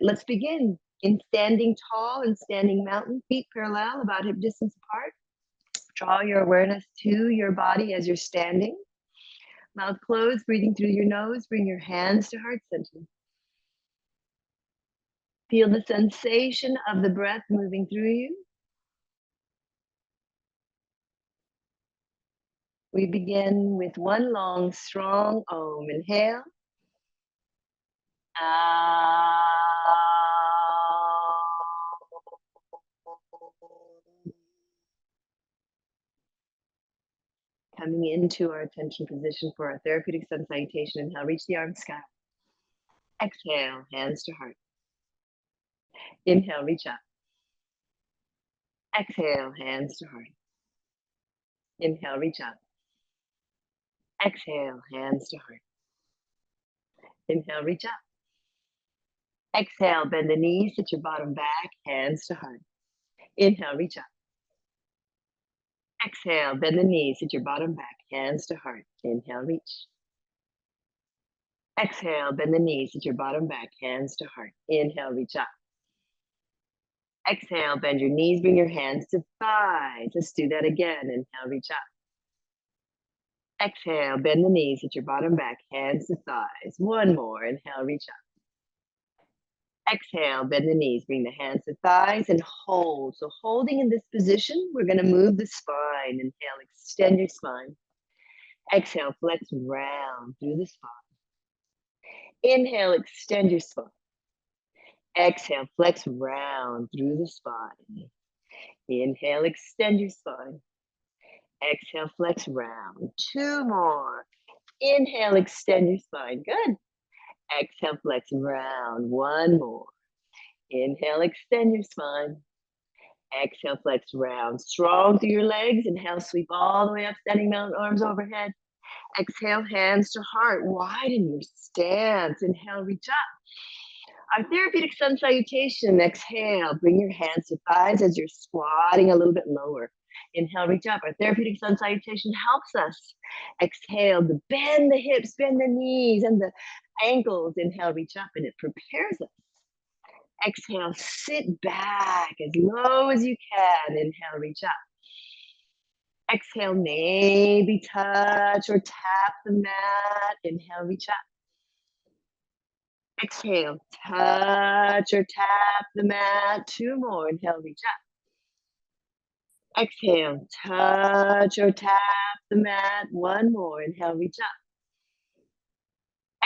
let's begin. In standing tall and standing mountain, feet parallel, about hip distance apart. Draw your awareness to your body as you're standing. Mouth closed, breathing through your nose. Bring your hands to heart center. Feel the sensation of the breath moving through you. We begin with one long, strong Om. Inhale. Coming into our attention position for our therapeutic sun salutation. Inhale, reach the arms sky. Exhale, hands to heart. Inhale, reach up. Exhale, hands to heart. Inhale, reach up. Exhale, hands to heart. Inhale, reach up. Exhale, bend the knees, sit your bottom back, hands to heart. Inhale, reach up. Exhale, bend the knees, sit your bottom back, hands to heart. Inhale, reach. Exhale, bend the knees, sit your bottom back, hands to heart. Inhale, reach up. Exhale, bend your knees, bring your hands to thighs. Let's do that again. Inhale, reach up. Exhale, bend the knees, sit your bottom back, hands to thighs. One more. Inhale, reach up. Exhale, bend the knees, bring the hands to thighs and hold. So holding in this position, we're going to move the spine. Inhale, extend your spine. Exhale, flex round through the spine. Inhale, extend your spine. Exhale, flex round through the spine. Inhale, extend your spine. Exhale, flex round. Two more. Inhale, extend your spine. Good. Exhale, flex round. One more. Inhale, extend your spine. Exhale, flex round. Strong through your legs. Inhale, sweep all the way up, standing mountain, arms overhead. Exhale, hands to heart. Widen your stance. Inhale, reach up. Our therapeutic sun salutation. Exhale, bring your hands to thighs as you're squatting a little bit lower. Inhale, reach up. Our therapeutic sun salutation helps us. Exhale to bend the hips, bend the knees and the ankles. Inhale, reach up, and it prepares us. Exhale, sit back as low as you can. Inhale, reach up. Exhale, maybe touch or tap the mat. Inhale, reach up. Exhale, touch or tap the mat. Two more. Inhale, reach up. Exhale, touch or tap the mat. One more. Inhale, reach up.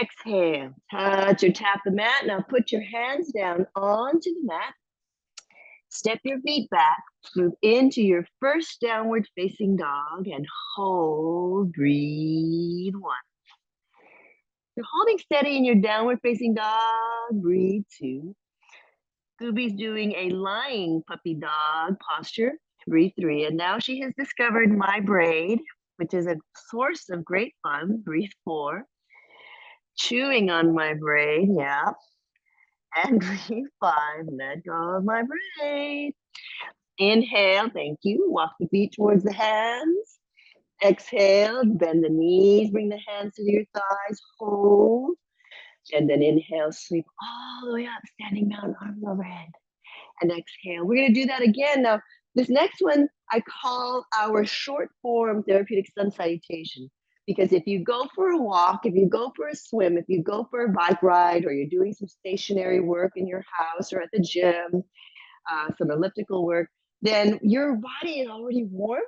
Exhale, touch or tap the mat. Now put your hands down onto the mat. Step your feet back. Move into your first downward facing dog and hold. Breathe. One. You're holding steady in your downward facing dog. Breathe. Two. Gooby's doing a lying puppy dog posture. Breathe. Three. And now she has discovered my braid, which is a source of great fun. Breathe. Four. Chewing on my braid. Yeah. And breathe. Five. Let go of my braid. Inhale. Thank you. Walk the feet towards the hands. Exhale. Bend the knees. Bring the hands to your thighs. Hold. And then inhale. Sweep all the way up. Standing mountain, arms overhead. And exhale. We're going to do that again. Now, this next one I call our short form therapeutic sun salutation. Because if you go for a walk, if you go for a swim, if you go for a bike ride, or you're doing some stationary work in your house or at the gym, some elliptical work, then your body is already warm.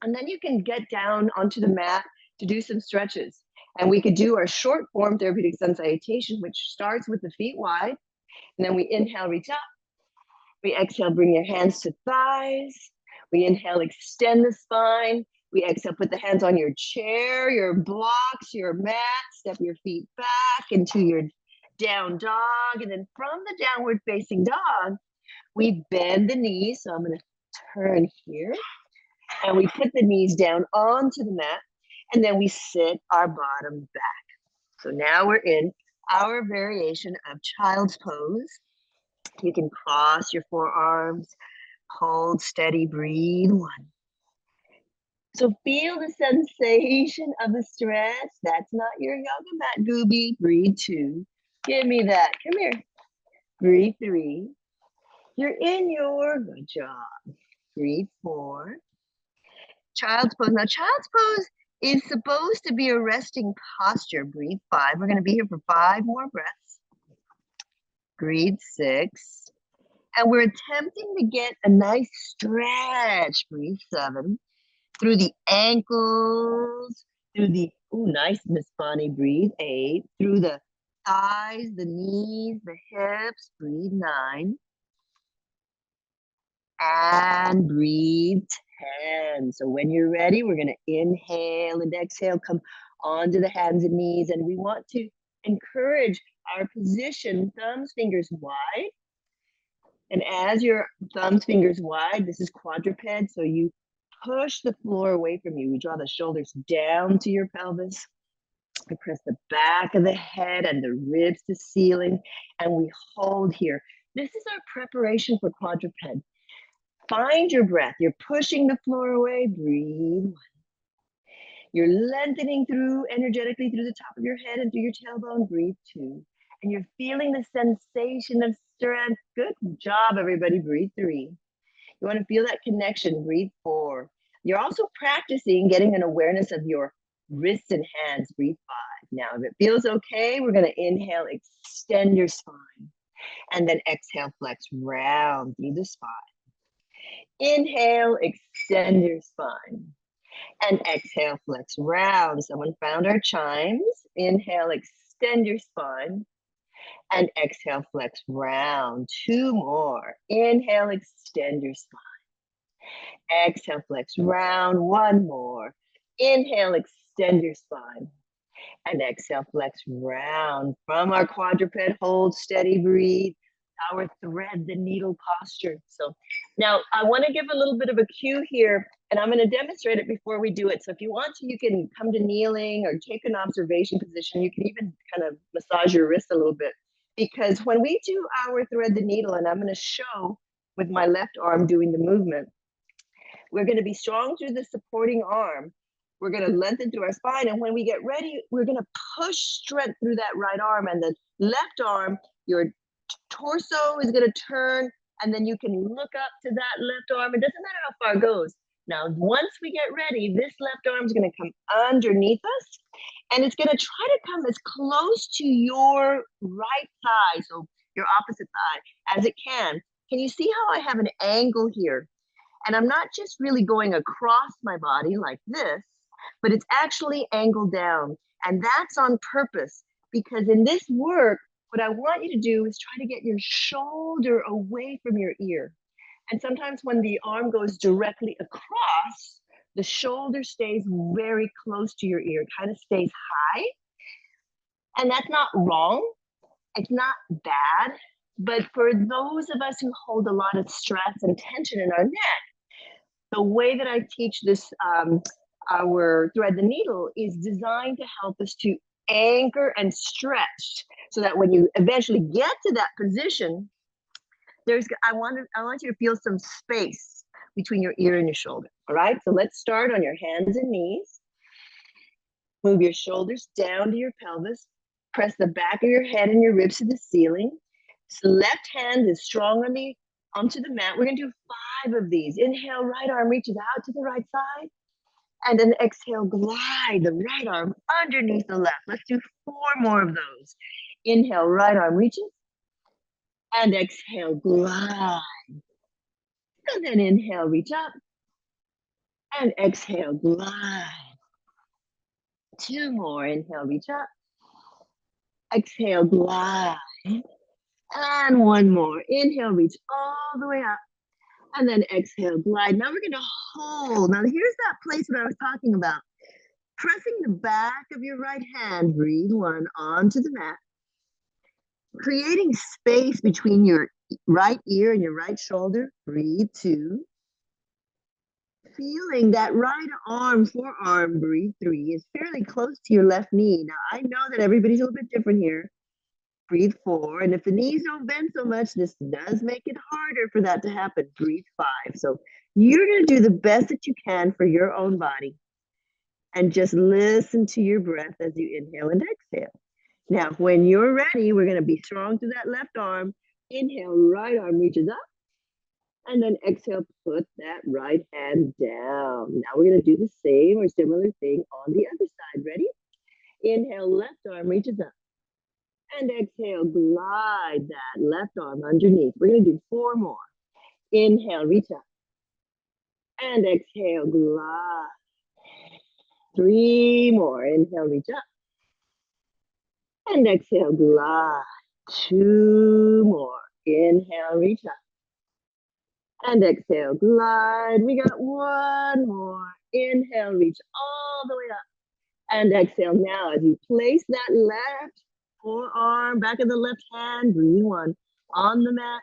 And then you can get down onto the mat to do some stretches. And we could do our short form therapeutic sun salutation, which starts with the feet wide. And then we inhale, reach up. We exhale, bring your hands to thighs. We inhale, extend the spine. We exhale, put the hands on your chair, your blocks, your mat. Step your feet back into your down dog. And then from the downward facing dog, we bend the knees. So I'm going to turn here. And we put the knees down onto the mat. And then we sit our bottom back. So now we're in our variation of child's pose. You can cross your forearms, hold steady, breathe. One. So feel the sensation of the stretch. That's not your yoga mat, Gooby. Breathe. Two. Give me that. Come here. Breathe 3. You're in your good job. Breathe 4. Child's pose. Now, child's pose is supposed to be a resting posture. Breathe 5. We're going to be here for 5 more breaths. Breathe 6. And we're attempting to get a nice stretch. Breathe 7. Through the ankles, through the, nice, Miss Bonnie. Breathe 8. Through the thighs, the knees, the hips. Breathe 9. And breathe 10. So when you're ready, we're going to inhale and exhale, come onto the hands and knees. And we want to encourage our position, thumbs, fingers wide. And as your thumbs, fingers wide, this is quadruped. So you push the floor away from you. We draw the shoulders down to your pelvis. We press the back of the head and the ribs to ceiling. And we hold here. This is our preparation for quadruped. Find your breath. You're pushing the floor away. Breathe. You're lengthening through energetically through the top of your head and through your tailbone. Breathe 2. And you're feeling the sensation of strength. Good job, everybody. Breathe 3. You want to feel that connection. Breathe 4. You're also practicing getting an awareness of your wrists and hands. Breathe 5. Now, if it feels okay, we're going to inhale, extend your spine. And then exhale, flex round through the spine. Inhale, extend your spine. And exhale, flex round. Someone found our chimes. Inhale, extend your spine. And exhale, flex round. 2 more. Inhale, extend your spine. Exhale, flex round. 1 more. Inhale, extend your spine. And exhale, flex round. From our quadruped, hold steady, breathe. Our thread the needle posture. So now I want to give a little bit of a cue here, and I'm going to demonstrate it before we do it. So if you want to, you can come to kneeling or take an observation position. You can even kind of massage your wrist a little bit, because when we do our thread the needle, and I'm going to show with my left arm doing the movement, we're going to be strong through the supporting arm. We're going to lengthen through our spine, and when we get ready, we're going to push strength through that right arm, and the left arm, your torso is going to turn, and then you can look up to that left arm. It doesn't matter how far it goes. Now, once we get ready, this left arm is going to come underneath us, and it's going to try to come as close to your right thigh, so your opposite thigh, as it can. Can you see how I have an angle here? And I'm not just really going across my body like this, but it's actually angled down. And that's on purpose, because in this work, what I want you to do is try to get your shoulder away from your ear. And sometimes when the arm goes directly across, the shoulder stays very close to your ear. It kind of stays high. And that's not wrong. It's not bad. But for those of us who hold a lot of stress and tension in our neck, the way that I teach this, our thread the needle, is designed to help us to anchor and stretch, so that when you eventually get to that position, I want you to feel some space between your ear and your shoulder. All right, so let's start on your hands and knees. Move your shoulders down to your pelvis. Press the back of your head and your ribs to the ceiling. So left hand is strong onto the mat. We're going to do 5 of these. Inhale, right arm reaches out to the right side. And then exhale, glide the right arm underneath the left. Let's do 4 more of those. Inhale, right arm reaches. And exhale, glide. And then inhale, reach up. And exhale, glide. 2 more. Inhale, reach up. Exhale, glide. And 1 more. Inhale, reach all the way up. And then exhale, glide. Now we're going to hold. Now here's that place that I was talking about. Pressing the back of your right hand, breathe 1, onto the mat. Creating space between your right ear and your right shoulder, breathe 2. Feeling that right arm, forearm, breathe 3, is fairly close to your left knee. Now I know that everybody's a little bit different here. Breathe 4. And if the knees don't bend so much, this does make it harder for that to happen. Breathe 5. So you're going to do the best that you can for your own body. And just listen to your breath as you inhale and exhale. Now, when you're ready, we're going to be strong through that left arm. Inhale, right arm reaches up. And then exhale, put that right hand down. Now we're going to do the same or similar thing on the other side. Ready? Inhale, left arm reaches up. And exhale, glide that left arm underneath. We're going to do 4 more. Inhale, reach up. And exhale, glide. 3 more. Inhale, reach up. And exhale, glide. 2 more. Inhale, reach up. And exhale, glide. We got 1 more. Inhale, reach all the way up. And exhale now as you place that left forearm, back of the left hand, breathe 1 on the mat.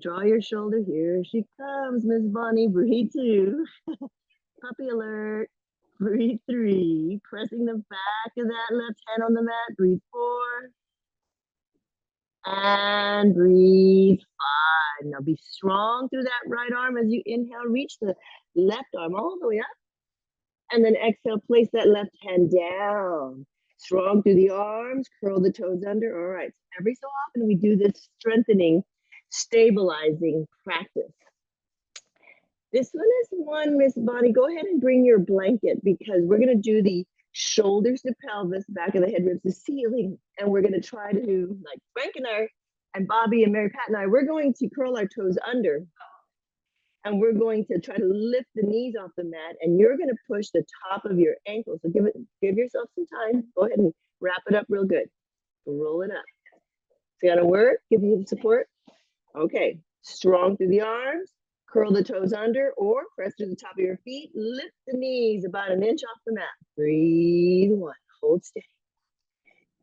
Draw your shoulder. Here she comes, Miss Bonnie. Breathe 2. Puppy alert. Breathe 3. Pressing the back of that left hand on the mat. Breathe 4. And breathe 5. Now be strong through that right arm as you inhale. Reach the left arm all the way up. And then exhale, place that left hand down. Strong through the arms, curl the toes under. All right, every so often we do this strengthening, stabilizing practice. This one is one, Miss Bonnie, go ahead and bring your blanket because we're gonna do the shoulders to pelvis, back of the head, ribs to ceiling. And we're gonna try to do, like Frank and I, and Bobby and Mary Pat and I, we're going to curl our toes under. And we're going to try to lift the knees off the mat, and you're going to push the top of your ankle. So give yourself some time. Go ahead and wrap it up real good. Roll it up. It's gonna work. Give you the support. Okay. Strong through the arms. Curl the toes under, or press to the top of your feet. Lift the knees about 1 inch off the mat. Breathe 1. Hold steady.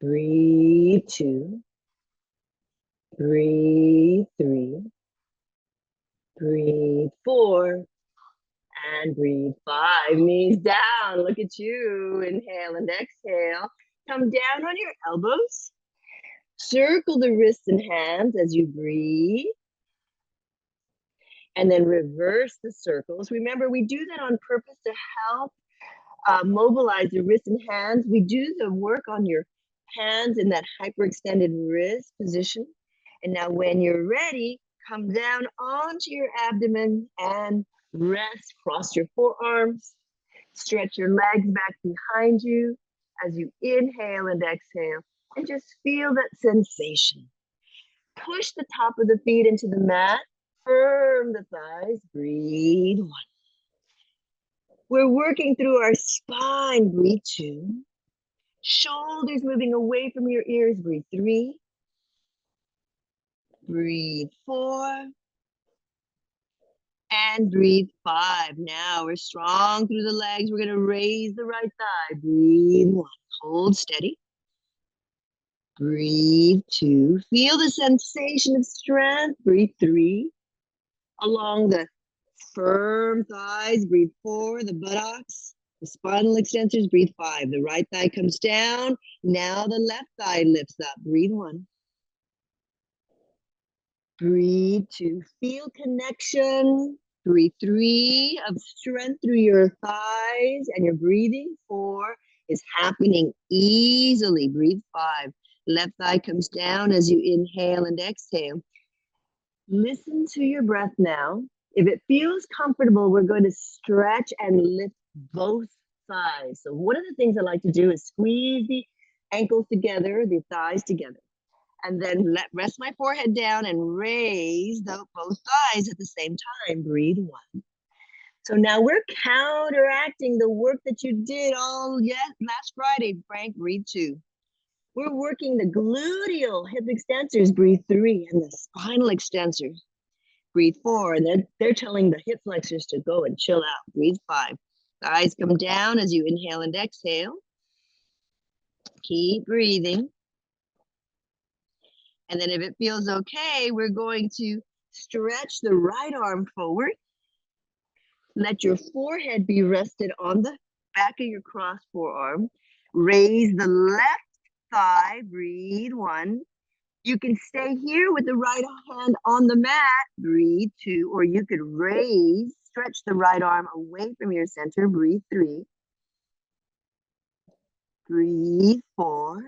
Breathe 2. Breathe 3. Breathe 4. And breathe 5, knees down. Look at you. Inhale and exhale. Come down on your elbows. Circle the wrists and hands as you breathe. And then reverse the circles. Remember, we do that on purpose to help mobilize your wrists and hands. We do the work on your hands in that hyperextended wrist position. And now when you're ready, come down onto your abdomen and rest. Cross your forearms. Stretch your legs back behind you as you inhale and exhale. And just feel that sensation. Push the top of the feet into the mat. Firm the thighs. Breathe 1. We're working through our spine. Breathe 2. Shoulders moving away from your ears. Breathe 3. Breathe 4. And breathe 5. Now we're strong through the legs. We're going to raise the right thigh. Breathe 1. Hold steady. Breathe 2. Feel the sensation of strength. Breathe 3. Along the firm thighs. Breathe 4. The buttocks. The spinal extensors. Breathe 5. The right thigh comes down. Now the left thigh lifts up. Breathe 1. Breathe 2. Feel connection. Breathe 3 of strength through your thighs and your breathing. 4 is happening easily. Breathe 5. Left thigh comes down as you inhale and exhale. Listen to your breath now. If it feels comfortable, we're going to stretch and lift both thighs. So one of the things I like to do is squeeze the ankles together, the thighs together. And then rest my forehead down and raise both thighs at the same time. Breathe 1. So now we're counteracting the work that you did last Friday, Frank. Breathe 2. We're working the gluteal hip extensors. Breathe 3. And the spinal extensors. Breathe 4. And they're telling the hip flexors to go and chill out. Breathe 5. Thighs come down as you inhale and exhale. Keep breathing. And then if it feels okay, we're going to stretch the right arm forward. Let your forehead be rested on the back of your crossed forearm. Raise the left thigh. Breathe 1. You can stay here with the right hand on the mat. Breathe 2. Or you could stretch the right arm away from your center. Breathe 3. Breathe 4.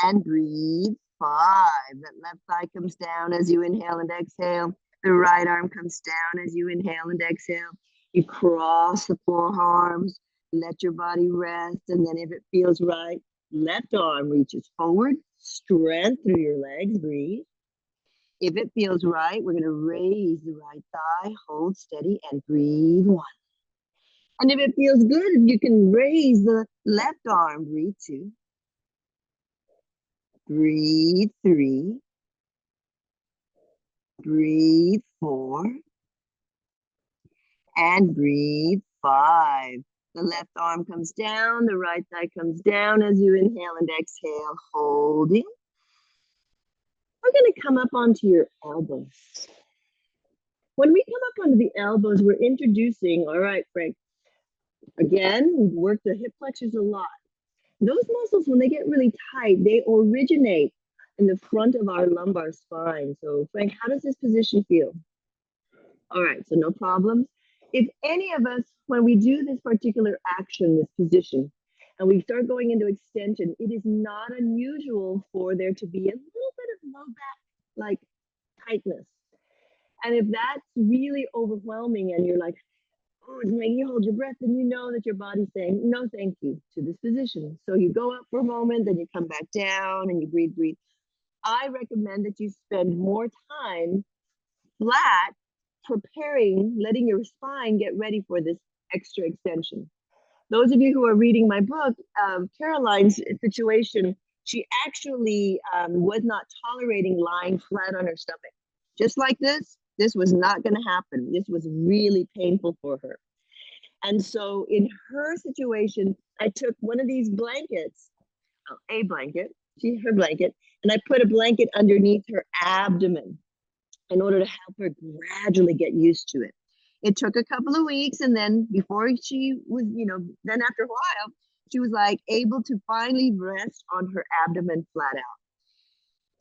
And breathe 5. That left thigh comes down as you inhale and exhale. The right arm comes down as you inhale and exhale. You cross the forearms, let your body rest, and then if it feels right, left arm reaches forward, strength through your legs, breathe. If it feels right, we're going to raise the right thigh, hold steady, and breathe 1. And if it feels good, you can raise the left arm, breathe 2. Breathe 3. Breathe 4. And breathe 5. The left arm comes down, the right thigh comes down as you inhale and exhale, holding. We're going to come up onto your elbows. When we come up onto the elbows, we're introducing, all right, Frank, again, we've worked the hip flexors a lot. Those muscles, when they get really tight, they originate in the front of our lumbar spine. So, Frank, how does this position feel? All right, so no problems. If any of us, when we do this particular action, this position, and we start going into extension, it is not unusual for there to be a little bit of low back, like tightness. And if that's really overwhelming and you're like, oh, it's making you hold your breath, then you know that your body's saying, no, thank you to this position. So you go up for a moment, then you come back down and you breathe, breathe. I recommend that you spend more time flat, preparing, letting your spine get ready for this extra extension. Those of you who are reading my book, Caroline's situation, she actually was not tolerating lying flat on her stomach. Just like this was not going to happen. This was really painful for her. And so in her situation, I took one of these blankets, a blanket, her blanket, and I put a blanket underneath her abdomen in order to help her gradually get used to it. It took a couple of weeks, and then before she was, then after a while, she was like able to finally rest on her abdomen flat out.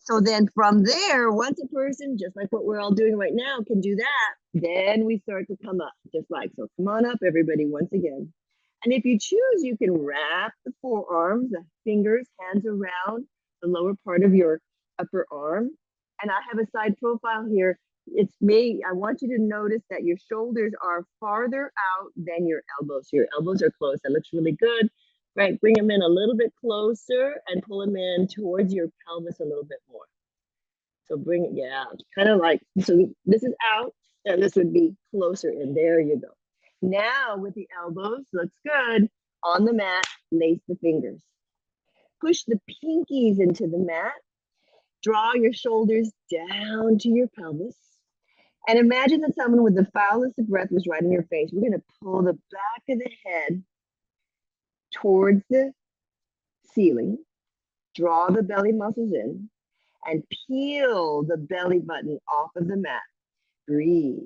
So then from there, once a person, just like what we're all doing right now, can do that, then we start to come up, just like, so come on up, everybody, once again. And if you choose, you can wrap the forearms, the fingers, hands around the lower part of your upper arm. And I have a side profile here. It's me. I want you to notice that your shoulders are farther out than your elbows. Your elbows are close. That looks really good. Right, bring them in a little bit closer and pull them in towards your pelvis a little bit more. So bring it, yeah, kind of like, so this is out and this would be closer in. There you go. Now with the elbows, looks good. On the mat, lace the fingers. Push the pinkies into the mat. Draw your shoulders down to your pelvis. And imagine that someone with the foulest of breath was right in your face. We're going to pull the back of the head towards the ceiling, draw the belly muscles in, and peel the belly button off of the mat. Breathe.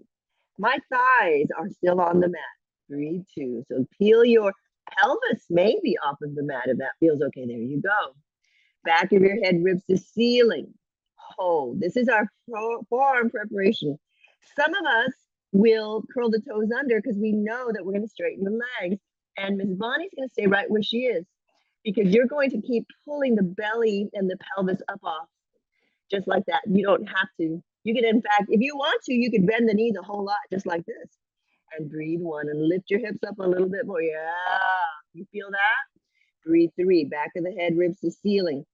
My thighs are still on the mat. Breathe too. So peel your pelvis maybe off of the mat if that feels okay. There you go. Back of your head ribs the ceiling. Hold. This is our forearm preparation. Some of us will curl the toes under because we know that we're going to straighten the legs. And Miss Bonnie's going to stay right where she is because you're going to keep pulling the belly and the pelvis up off just like that. You don't have to. You can, in fact, if you want to, you could bend the knees a whole lot just like this. And breathe 1 and lift your hips up a little bit more. Yeah. You feel that? Breathe 3. Back of the head, ribs to ceiling.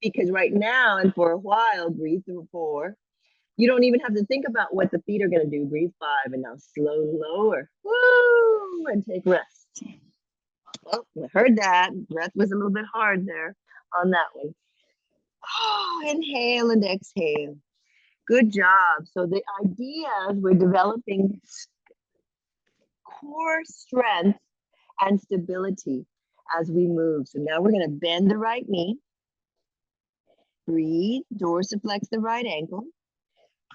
Because right now and for a while, breathe 4. You don't even have to think about what the feet are going to do. Breathe 5 and now slow lower. Woo! And take rest. Oh, I heard that. Breath was a little bit hard there on that one. Oh, inhale and exhale. Good job. So the idea is we're developing core strength and stability as we move. So now we're going to bend the right knee. Breathe, dorsiflex the right ankle.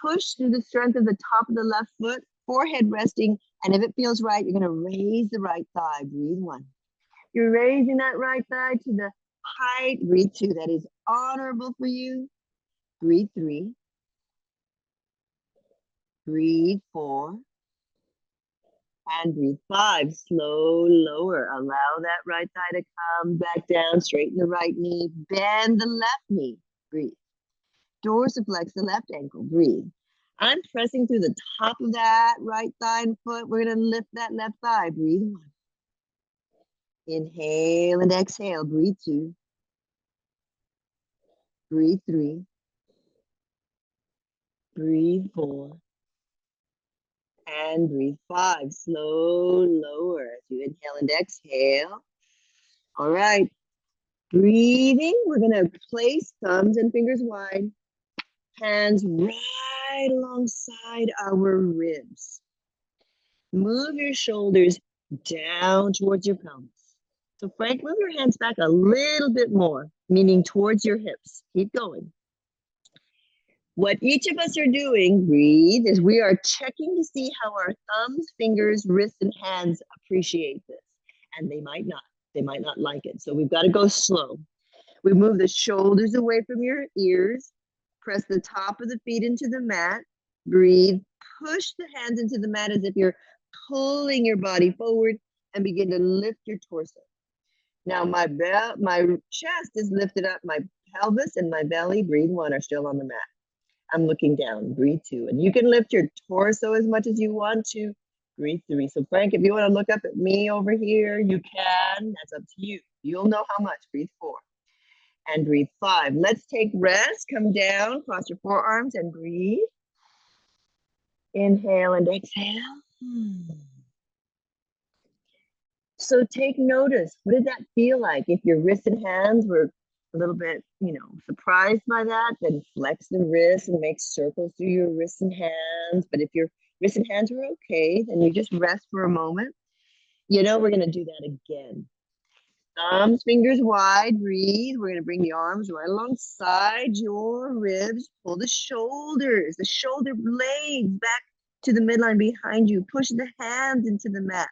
Push through the strength of the top of the left foot, forehead resting. And if it feels right, you're going to raise the right thigh. Breathe 1. You're raising that right thigh to the height. Breathe 2. That is honorable for you. Breathe 3. Breathe 4. And breathe 5. Slow lower. Allow that right thigh to come back down. Straighten the right knee. Bend the left knee. Breathe. dorsiflex the left ankle. Breathe. I'm pressing through the top of that right thigh and foot. We're going to lift that left thigh. Breathe 1. Inhale and exhale. Breathe 2. Breathe 3. Breathe 4. And breathe 5. Slow, lower as you inhale and exhale. All right. Breathing. We're going to place thumbs and fingers wide. Hands right alongside our ribs. Move your shoulders down towards your pelvis. So Frank, move your hands back a little bit more, meaning towards your hips. Keep going. What each of us are doing, breathe, is we are checking to see how our thumbs, fingers, wrists, and hands appreciate this. And they might not. They might not like it. So we've got to go slow. We move the shoulders away from your ears. Press the top of the feet into the mat. Breathe. Push the hands into the mat as if you're pulling your body forward and begin to lift your torso. Now my chest is lifted up. My pelvis and my belly, breathe 1, are still on the mat. I'm looking down. Breathe 2. And you can lift your torso as much as you want to. Breathe 3. So Frank, if you want to look up at me over here, you can. That's up to you. You'll know how much. Breathe 4. And breathe 5. Let's take rest. Come down, cross your forearms and breathe. Inhale and exhale. So take notice. What did that feel like? If your wrists and hands were a little bit, surprised by that, then flex the wrists and make circles through your wrists and hands. But if your wrists and hands were okay, then you just rest for a moment. We're going to do that again. Thumbs, fingers wide, breathe. We're going to bring the arms right alongside your ribs. Pull the shoulders, the shoulder blades back to the midline behind you. Push the hands into the mat.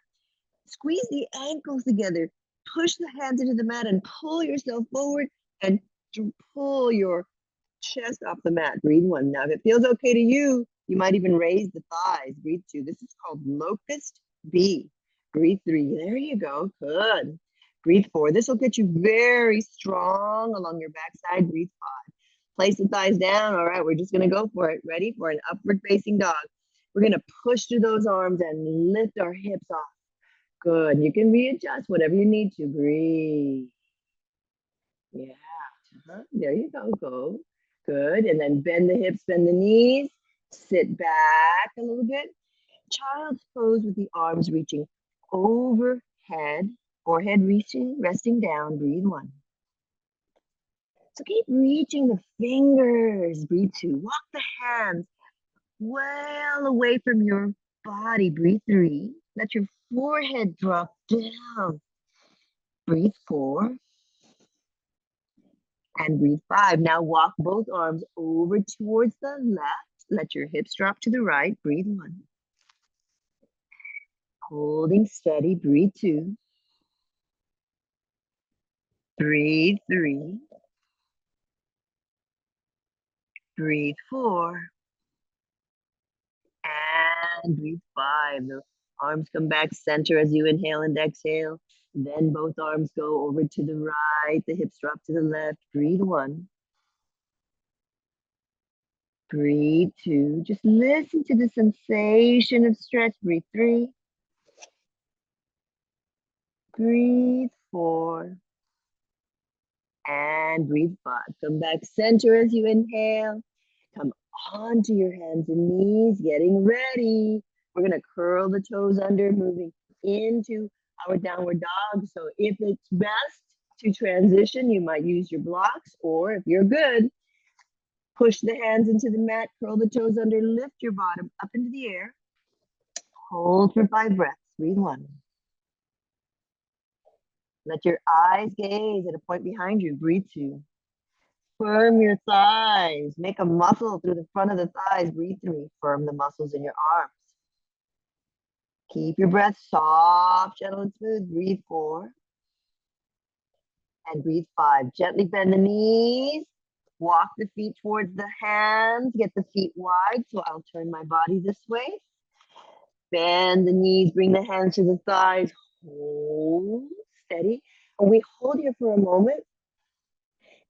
Squeeze the ankles together. Push the hands into the mat and pull yourself forward and pull your chest off the mat. Breathe 1. Now, if it feels okay to you, you might even raise the thighs. Breathe 2. This is called locust B. Breathe 3. There you go. Good. Breathe 4. This will get you very strong along your backside. Breathe 5. Place the thighs down. All right, we're just going to go for it. Ready for an upward facing dog. We're going to push through those arms and lift our hips off. Good. You can readjust whatever you need to. Breathe. Yeah. There you go. Go. Good. And then bend the hips, bend the knees. Sit back a little bit. Child's pose with the arms reaching overhead, forehead resting down. Breathe 1. So keep reaching the fingers. Breathe 2. Walk the hands well away from your body. Breathe 3. Let your forehead drop down. Breathe 4. And breathe 5. Now walk both arms over towards the left. Let your hips drop to the right. Breathe 1. Holding steady. Breathe 2. Breathe 3. Breathe 4. And breathe 5. The arms come back center as you inhale and exhale. Then both arms go over to the right. The hips drop to the left. Breathe 1. Breathe 2. Just listen to the sensation of stretch. Breathe 3. Breathe 4. And breathe 5. Come back center as you inhale. Come onto your hands and knees, getting ready. We're going to curl the toes under, moving into our downward dog. So if it's best to transition, you might use your blocks, or if you're good, push the hands into the mat, curl the toes under, lift your bottom up into the air. Hold for 5 breaths. Breathe 1. Let your eyes gaze at a point behind you. Breathe 2. Firm your thighs. Make a muscle through the front of the thighs. Breathe 3. Firm the muscles in your arms. Keep your breath soft, gentle, and smooth. Breathe 4. And breathe 5. Gently bend the knees. Walk the feet towards the hands. Get the feet wide. So I'll turn my body this way. Bend the knees. Bring the hands to the thighs. Hold steady. And we hold here for a moment.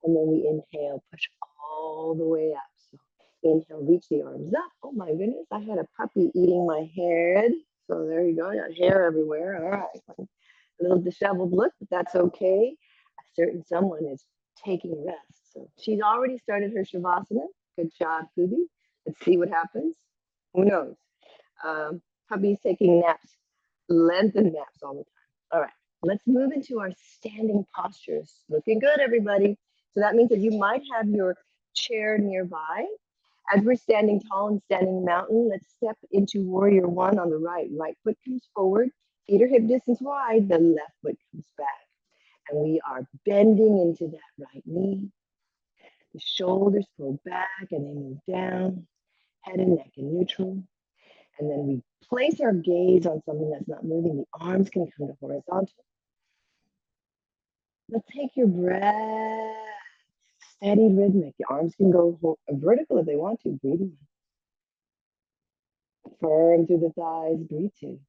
And then we inhale, push all the way up. So inhale, reach the arms up. Oh my goodness, I had a puppy eating my head. So there you go, got hair everywhere. All right, a little disheveled look, but that's okay. A certain someone is taking rest. So she's already started her Shavasana. Good job, Gooby. Let's see what happens. Who knows? Hubby's taking naps, lengthened naps all the time. All right, let's move into our standing postures. Looking good, everybody. So that means that you might have your chair nearby. As we're standing tall and standing mountain, let's step into warrior one on the right. Right foot comes forward, feet are hip distance wide, the left foot comes back. And we are bending into that right knee. The shoulders pull back and they move down, head and neck in neutral. And then we place our gaze on something that's not moving. The arms can come to horizontal. Let's take your breath. Steady, rhythmic. The arms can go vertical if they want to. Breathing. Firm through the thighs. Breathe two.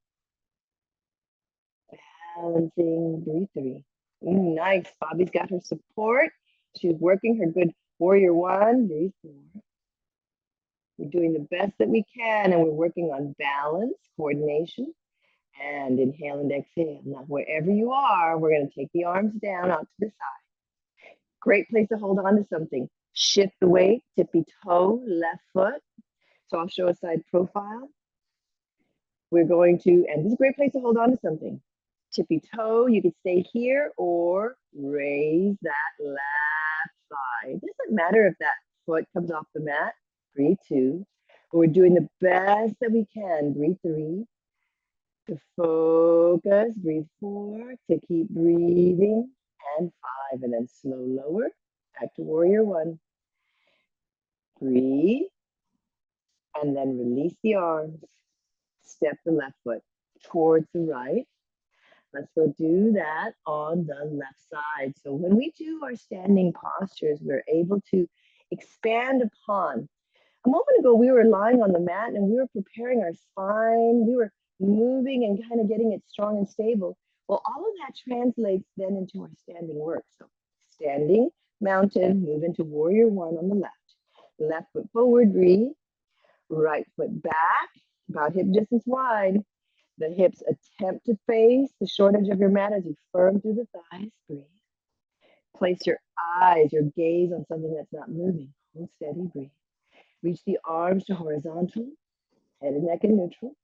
Balancing. Breathe three. Nice. Bobby's got her support. She's working her good warrior one. Breathe four. We're doing the best that we can, and we're working on balance, coordination, and inhale and exhale. Now, wherever you are, we're going to take the arms down out to the side. Great place to hold on to something. Shift the weight, tippy toe, left foot. So I'll show a side profile. We're going to, and this is a great place to hold on to something. Tippy toe, you can stay here or raise that left thigh. It doesn't matter if that foot comes off the mat. Breathe two. We're doing the best that we can. Breathe three. To focus, breathe four, to keep breathing, and five, and then slow lower, back to warrior one. Breathe, and then release the arms. Step the left foot towards the right. Let's go do that on the left side. So when we do our standing postures, we're able to expand upon. A moment ago, we were lying on the mat and we were preparing our spine. We were moving and kind of getting it strong and stable. Well, all of that translates then into our standing work. So standing, mountain, move into warrior one on the left. Left foot forward, breathe. Right foot back, about hip distance wide. The hips attempt to face the short edge of your mat as you firm through the thighs. Breathe. Place your eyes, your gaze on something that's not moving. Hold steady, breathe. Reach the arms to horizontal, head and neck in neutral,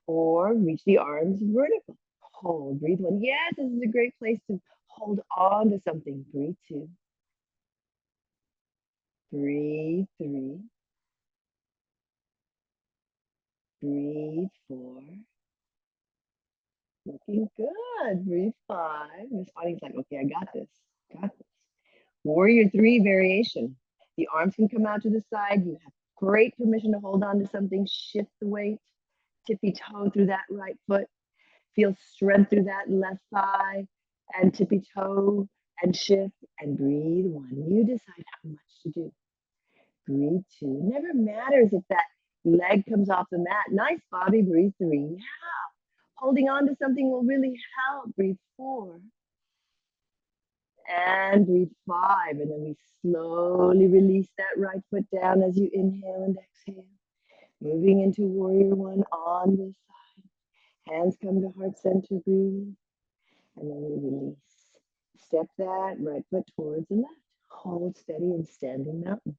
or reach the arms vertical. Hold, breathe one. Yes, this is a great place to hold on to something. Breathe two. Breathe three. Breathe four. Looking good. Breathe five. Miss Bonnie's like, okay, I got this. Got this. Warrior three variation. The arms can come out to the side. You have great permission to hold on to something. Shift the weight. Tippy toe through that right foot. Feel strength through that left thigh and tippy toe and shift and breathe one. You decide how much to do. Breathe two. Never matters if that leg comes off the mat. Nice, Bobby. Breathe three. Yeah. Holding on to something will really help. Breathe four. And breathe five. And then we slowly release that right foot down as you inhale and exhale. Moving into warrior one on this side. Hands come to heart center. Breathe. And then we release. Step that right foot towards the left. Hold steady and standing mountain.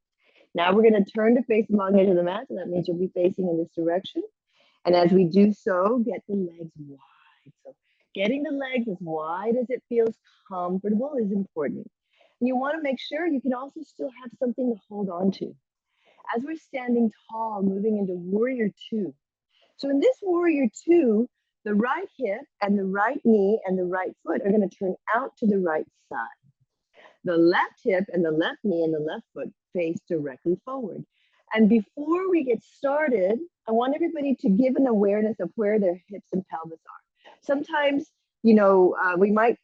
Now we're going to turn to face the long edge of the mat. So that means you'll be facing in this direction. And as we do so, get the legs wide. So getting the legs as wide as it feels comfortable is important. And you want to make sure you can also still have something to hold on to. As we're standing tall, moving into warrior two. So in this warrior two, the right hip and the right knee and the right foot are going to turn out to the right side. The left hip and the left knee and the left foot face directly forward. And before we get started, I want everybody to give an awareness of where their hips and pelvis are. Sometimes, we might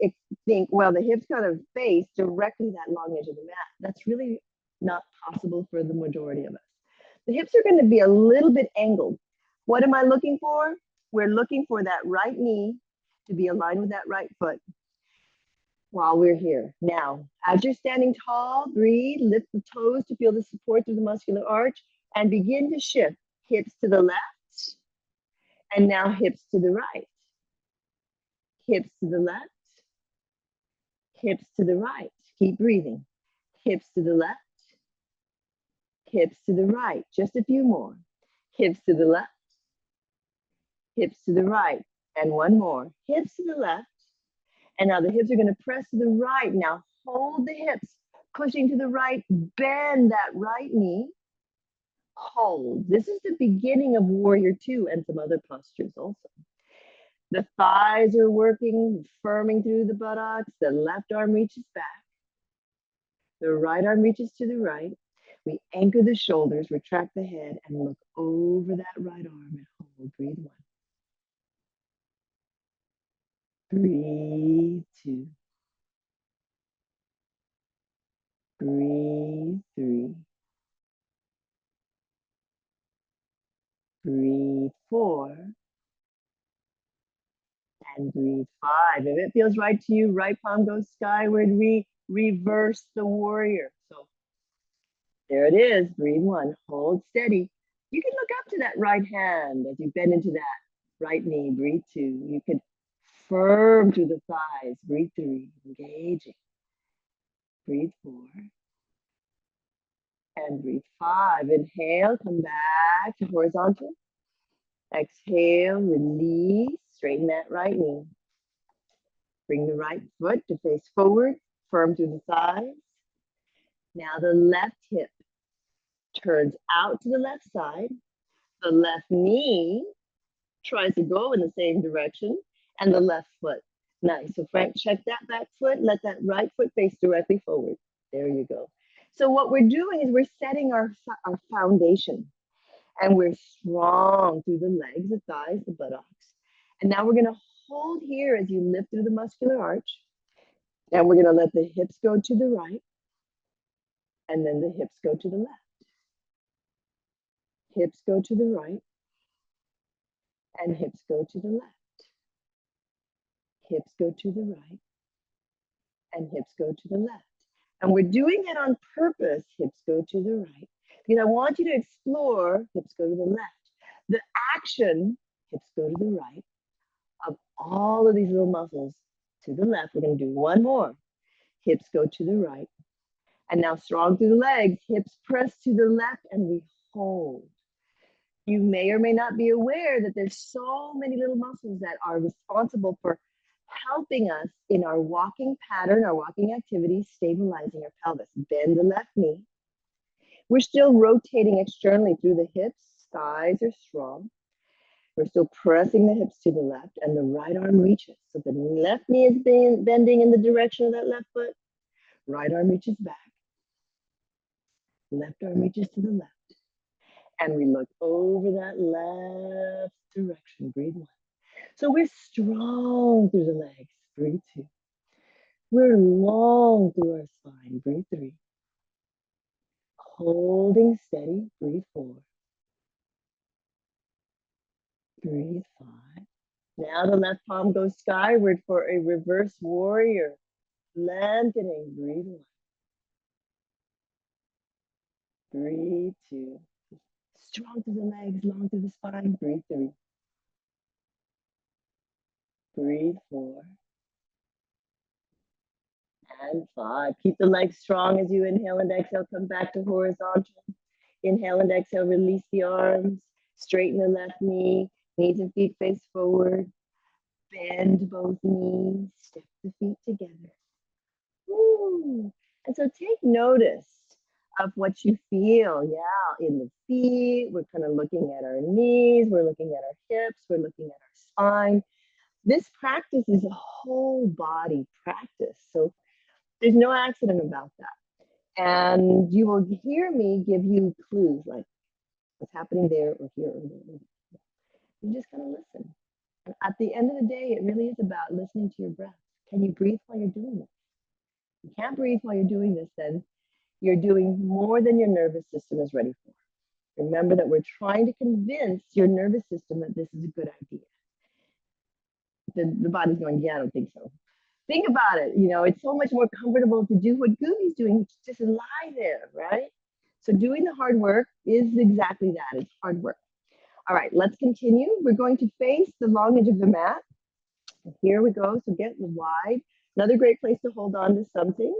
think, well, the hips kind of face directly that long edge of the mat. That's really not possible for the majority of us. The hips are going to be a little bit angled. What am I looking for? We're looking for that right knee to be aligned with that right foot. while we're here. Now, as you're standing tall, breathe, lift the toes to feel the support through the muscular arch, and begin to shift. Hips to the left, and now hips to the right. Hips to the left, hips to the right. Keep breathing. Hips to the left, hips to the right. Just a few more. Hips to the left, hips to the right. And one more. Hips to the left. And now the hips are going to press to the right. Now hold the hips, pushing to the right. Bend that right knee. Hold. This is the beginning of warrior two and some other postures also. The thighs are working, firming through the buttocks. The left arm reaches back. The right arm reaches to the right. We anchor the shoulders, retract the head, and look over that right arm and hold. Breathe one. Breathe two. Breathe three. Breathe four. And breathe five. If it feels right to you, right palm goes skyward. We reverse the warrior. So there it is. Breathe one. Hold steady. You can look up to that right hand as you bend into that right knee. Breathe two. You can firm through the thighs. Breathe three. Engaging. Breathe four. And breathe five. Inhale. Come back to horizontal. Exhale. Release. Straighten that right knee. Bring the right foot to face forward, firm through the thighs. Now the left hip turns out to the left side. The left knee tries to go in the same direction, and the left foot. Nice. So Frank, check that back foot. Let that right foot face directly forward. There you go. So what we're doing is we're setting our foundation, and we're strong through the legs, the thighs, the buttocks. And now we're going to hold here as you lift through the muscular arch. And we're going to let the hips go to the right, and then the hips go to the left. Hips go to the right, and hips go to the left. Hips go to the right, and hips go to the left. And we're doing it on purpose. Hips go to the right, because I want you to explore hips go to the left. The action, hips go to the right, of all of these little muscles to the left. We're going to do one more. Hips go to the right. And now strong through the legs, hips press to the left, and we hold. You may or may not be aware that there's so many little muscles that are responsible for helping us in our walking pattern, our walking activity, stabilizing our pelvis. Bend the left knee. We're still rotating externally through the hips. Thighs are strong. We're still pressing the hips to the left, and the right arm reaches. So the left knee is bending in the direction of that left foot. Right arm reaches back. Left arm reaches to the left. And we look over that left direction. Breathe one. So we're strong through the legs. Breathe two. We're long through our spine. Breathe three. Holding steady. Breathe four. Breathe five. Now the left palm goes skyward for a reverse warrior. Lengthening. Breathe one. Breathe two. Strong through the legs, long through the spine. Breathe three. Breathe four. And five. Keep the legs strong as you inhale and exhale. Come back to horizontal. Inhale and exhale. Release the arms. Straighten the left knee. Knees and feet face forward. Bend both knees. Step the feet together. Woo. And so take notice of what you feel. Yeah, in the feet. We're kind of looking at our knees. We're looking at our hips. We're looking at our spine. This practice is a whole body practice. So there's no accident about that. And you will hear me give you clues like what's happening there or here or there. You just kind of listen. And at the end of the day, it really is about listening to your breath. Can you breathe while you're doing this? If you can't breathe while you're doing this, then you're doing more than your nervous system is ready for. Remember that we're trying to convince your nervous system that this is a good idea. The body's going, yeah, I don't think so. think about it. You know, it's so much more comfortable to do what Gooby's doing, just lie there, right? So doing the hard work is exactly that. It's hard work. All right, let's continue. We're going to face the long edge of the mat. Here we go. So get wide. Another great place to hold on to something.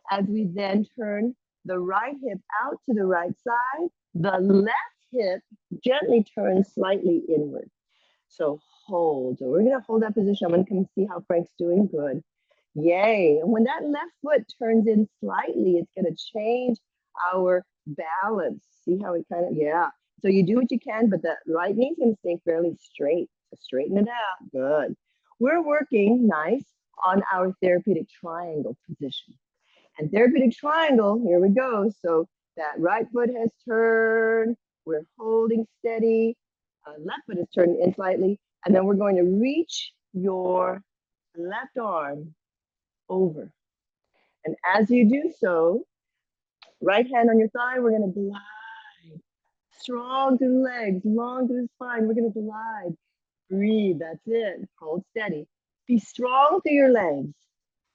As we then turn the right hip out to the right side, the left hip gently turns slightly inward. So hold. So we're going to hold that position. I'm going to come see how Frank's doing. Good. Yay. And when that left foot turns in slightly, it's going to change our balance. See how it kind of, yeah. So you do what you can, but the right knee is going to stay fairly straight. So straighten it out. Good. We're working nice on our therapeutic triangle position. And therapeutic triangle, here we go. So that right foot has turned. We're holding steady. Left foot is turned in slightly. And then we're going to reach your left arm over. And as you do so, right hand on your thigh, we're going to glide. Strong through the legs, long through the spine. We're going to glide. Breathe. That's it. Hold steady. Be strong through your legs.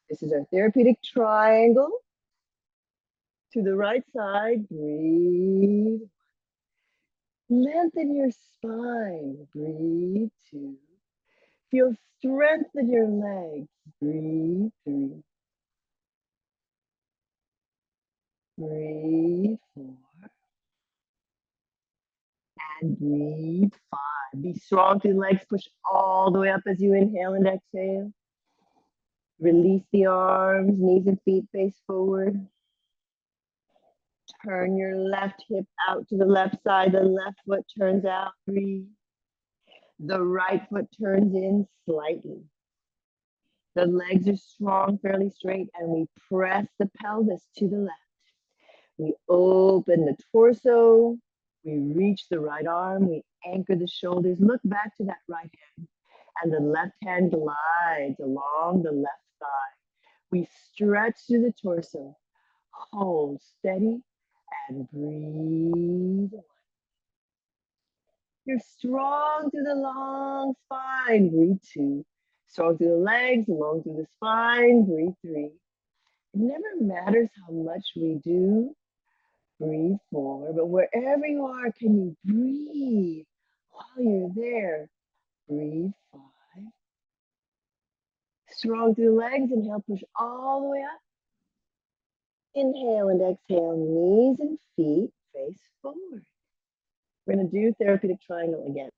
This is our therapeutic triangle. To the right side, breathe. Lengthen your spine. Breathe. 2. Feel strength in your legs. Breathe. 3. Breathe. 4. And breathe. 5. Be strong through the legs. Push all the way up as you inhale and exhale. Release the arms, knees and feet face forward. Turn your left hip out to the left side. The left foot turns out. Breathe. The right foot turns in slightly. The legs are strong, fairly straight, and we press the pelvis to the left. We open the torso. We reach the right arm. We anchor the shoulders. Look back to that right hand. And the left hand glides along the left thigh. We stretch through the torso. Hold steady and breathe. You're strong through the long spine. Breathe 2. Strong through the legs, long through the spine. Breathe 3. It never matters how much we do. Breathe 4. But wherever you are, can you breathe while you're there? Breathe 5. Strong through the legs. Inhale, push all the way up. Inhale and exhale, knees and feet face forward. We're going to do therapeutic triangle again.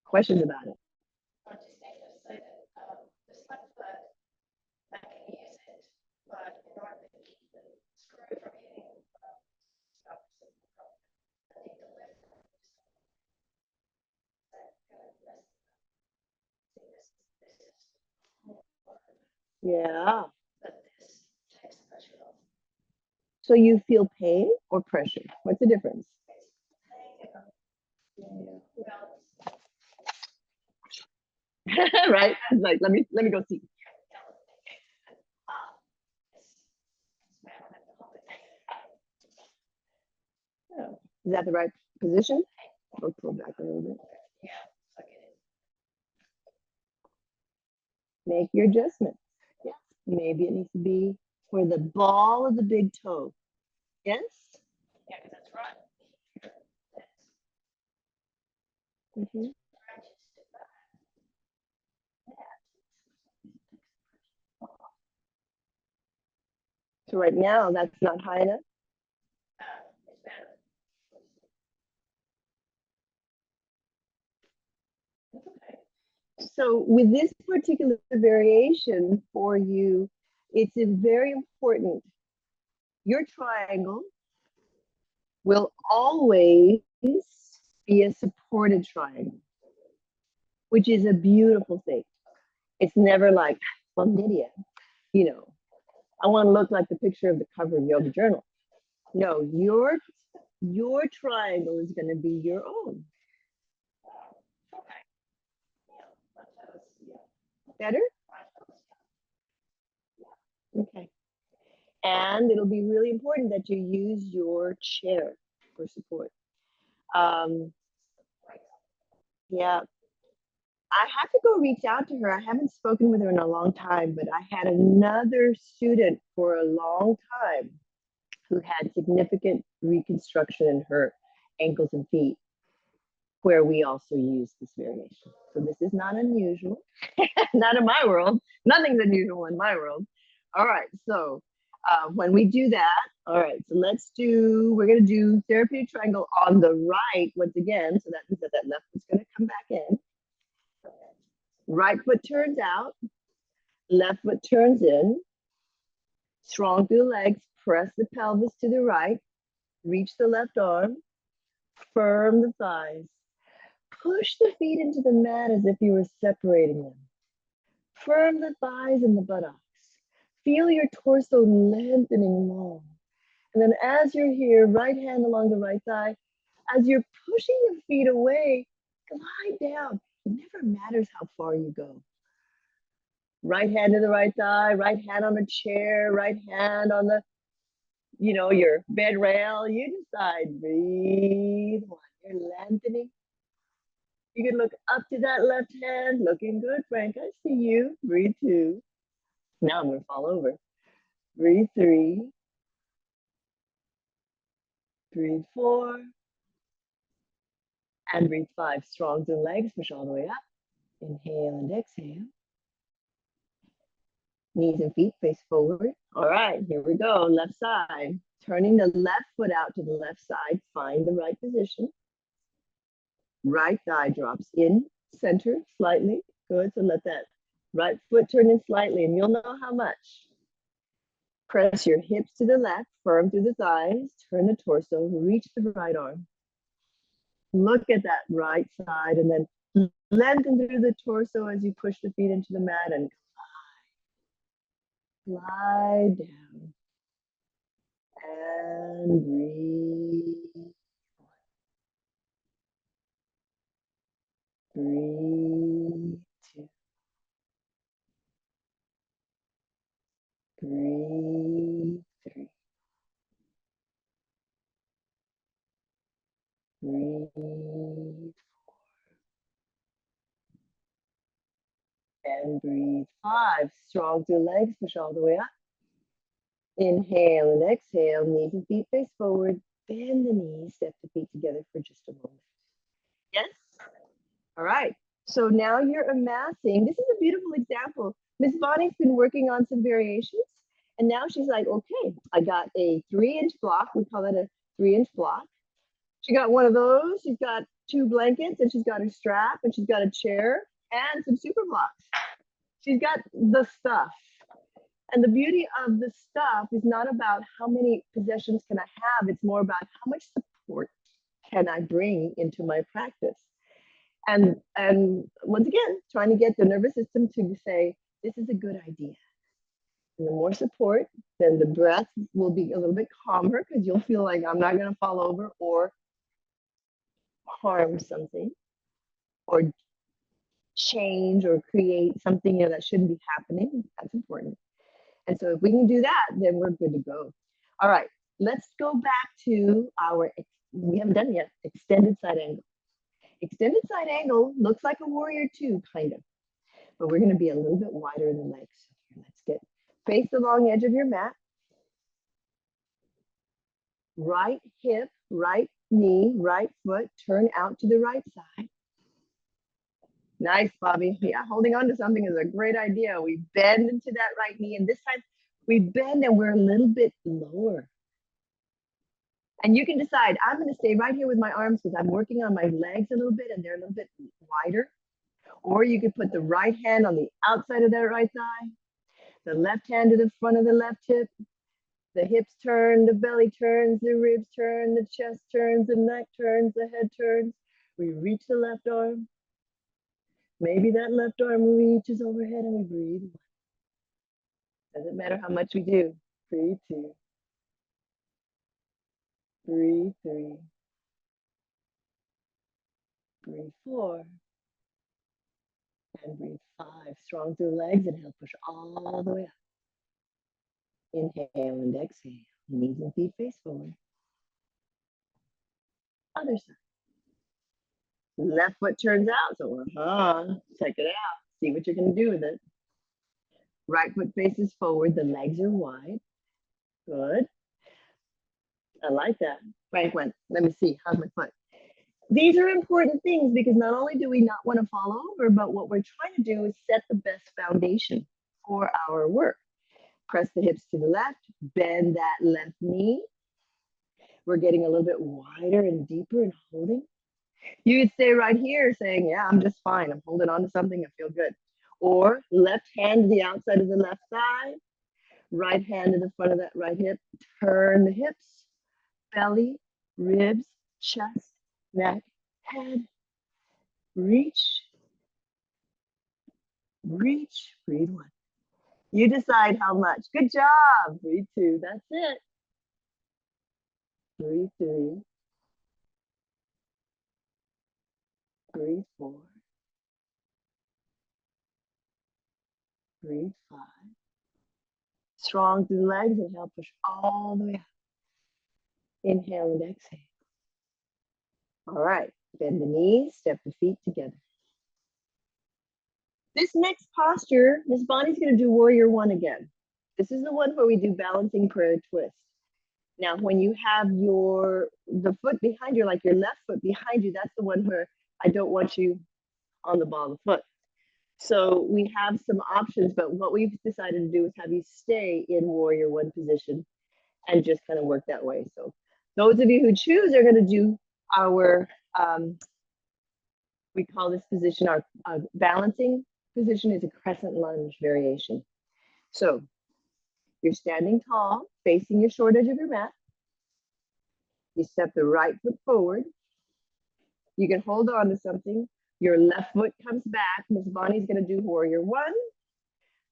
Questions about it? I just think to say that this left foot, I can use it, but in order to keep the screw from hitting stuff, I need to lift it. Yeah. But this takes the pressure off. So you feel pain or pressure? What's the difference? Right? Like, let me go see. Oh, is that the right position? I'll pull back a little bit. Make your adjustment. Yes. Maybe it needs to be for the ball of the big toe. Yes? Yeah, because that's right. Mm-hmm. So right now, that's not high enough. It's better. So with this particular variation for you, it's very important. Your triangle will always be a supported triangle, which is a beautiful thing. It's never like, well, Nydia, you know, I want to look like the picture of the cover of Yoga Journal. No, your triangle is going to be your own. Better? Okay. And it'll be really important that you use your chair for support. Yeah. I have to go reach out to her. I haven't spoken with her in a long time, but I had another student for a long time who had significant reconstruction in her ankles and feet, where we also use this variation. So this is not unusual, not in my world. Nothing's unusual in my world. All right, so when we do that, all right, so we're gonna do therapeutic triangle on the right once again. So that means that that left is gonna come back in. Right foot turns out, left foot turns in. Strong through the legs, press the pelvis to the right, reach the left arm, firm the thighs. Push the feet into the mat as if you were separating them. Firm the thighs and the buttocks. Feel your torso lengthening long. And then as you're here, right hand along the right thigh, as you're pushing your feet away, glide down. It never matters how far you go. Right hand to the right thigh, right hand on the chair, right hand on the, your bed rail. You decide. Breathe. One. You're lengthening. You can look up to that left hand. Looking good, Frank. I see you. Breathe 2. Now I'm going to fall over. Breathe 3. Breathe 4. And breathe 5. Strong through the legs. Push all the way up. Inhale and exhale. Knees and feet face forward. All right, here we go. Left side. Turning the left foot out to the left side. Find the right position. Right thigh drops in, center slightly. Good, so let that right foot turn in slightly, and you'll know how much. Press your hips to the left, firm through the thighs, turn the torso, reach the right arm. Look at that right side, and then lengthen through the torso as you push the feet into the mat and glide down. And breathe. Breathe 2. Breathe 3. Breathe. And breathe 5. Strong through legs, push all the way up. Inhale and exhale, knees and feet face forward. Bend the knees, step the feet together for just a moment. Yes? All right. So now you're amassing. This is a beautiful example. Miss Bonnie's been working on some variations. And now she's like, okay, I got a 3-inch block. We call that a 3-inch block. She got one of those. She's got 2 blankets, and she's got a strap, and she's got a chair and some super blocks. She's got the stuff. And the beauty of the stuff is not about how many possessions can I have. It's more about how much support can I bring into my practice. And once again, trying to get the nervous system to say, this is a good idea. And the more support, then the breath will be a little bit calmer because you'll feel like I'm not going to fall over or harm something or change or create something that shouldn't be happening. That's important. And so if we can do that, then we're good to go. All right, let's go back to we haven't done yet, extended side angle. Extended side angle looks like a warrior 2, kind of, but we're gonna be a little bit wider in the legs. Let's get face the long edge of your mat. Right hip, right knee, right foot, turn out to the right side. Nice, Bobby. Yeah, holding on to something is a great idea. We bend into that right knee, and this time we bend and we're a little bit lower. And you can decide, I'm going to stay right here with my arms because I'm working on my legs a little bit and they're a little bit wider. Or you could put the right hand on the outside of that right thigh, the left hand to the front of the left hip. The hips turn, the belly turns, the ribs turn, the chest turns, the neck turns, the head turns. We reach the left arm. Maybe that left arm reaches overhead and we breathe. Doesn't matter how much we do. Breathe 2. Breathe 3. Breathe 4. And breathe 5. Strong through the legs. Inhale, push all the way up. Inhale and exhale. Knees and feet face forward. Other side. Left foot turns out. So, check it out. See what you're going to do with it. Right foot faces forward. The legs are wide. Good. I like that. Frank went, let me see. How's my foot? These are important things because not only do we not want to fall over, but what we're trying to do is set the best foundation for our work. Press the hips to the left, bend that left knee. We're getting a little bit wider and deeper and holding. You could stay right here saying, yeah, I'm just fine. I'm holding on to something. I feel good. Or left hand to the outside of the left thigh, right hand to the front of that right hip. Turn the hips, belly, ribs, chest, neck, head. Reach, reach. Breathe one. You decide how much. Good job. Breathe two. That's it. Breathe three. Breathe four. Breathe five. Strong through the legs. Inhale, push all the way up. Inhale and exhale. All right. Bend the knees, step the feet together. This next posture, Miss Bonnie's going to do warrior one again. This is the one where we do balancing prayer twist. Now, when you have the foot behind you, like your left foot behind you, that's the one where I don't want you on the ball of the foot. So we have some options, but what we've decided to do is have you stay in warrior one position and just kind of work that way. So those of you who choose are going to do our, we call this position our balancing position is a crescent lunge variation. So you're standing tall, facing your short edge of your mat. You step the right foot forward. You can hold on to something. Your left foot comes back. Miss Bonnie's going to do warrior one.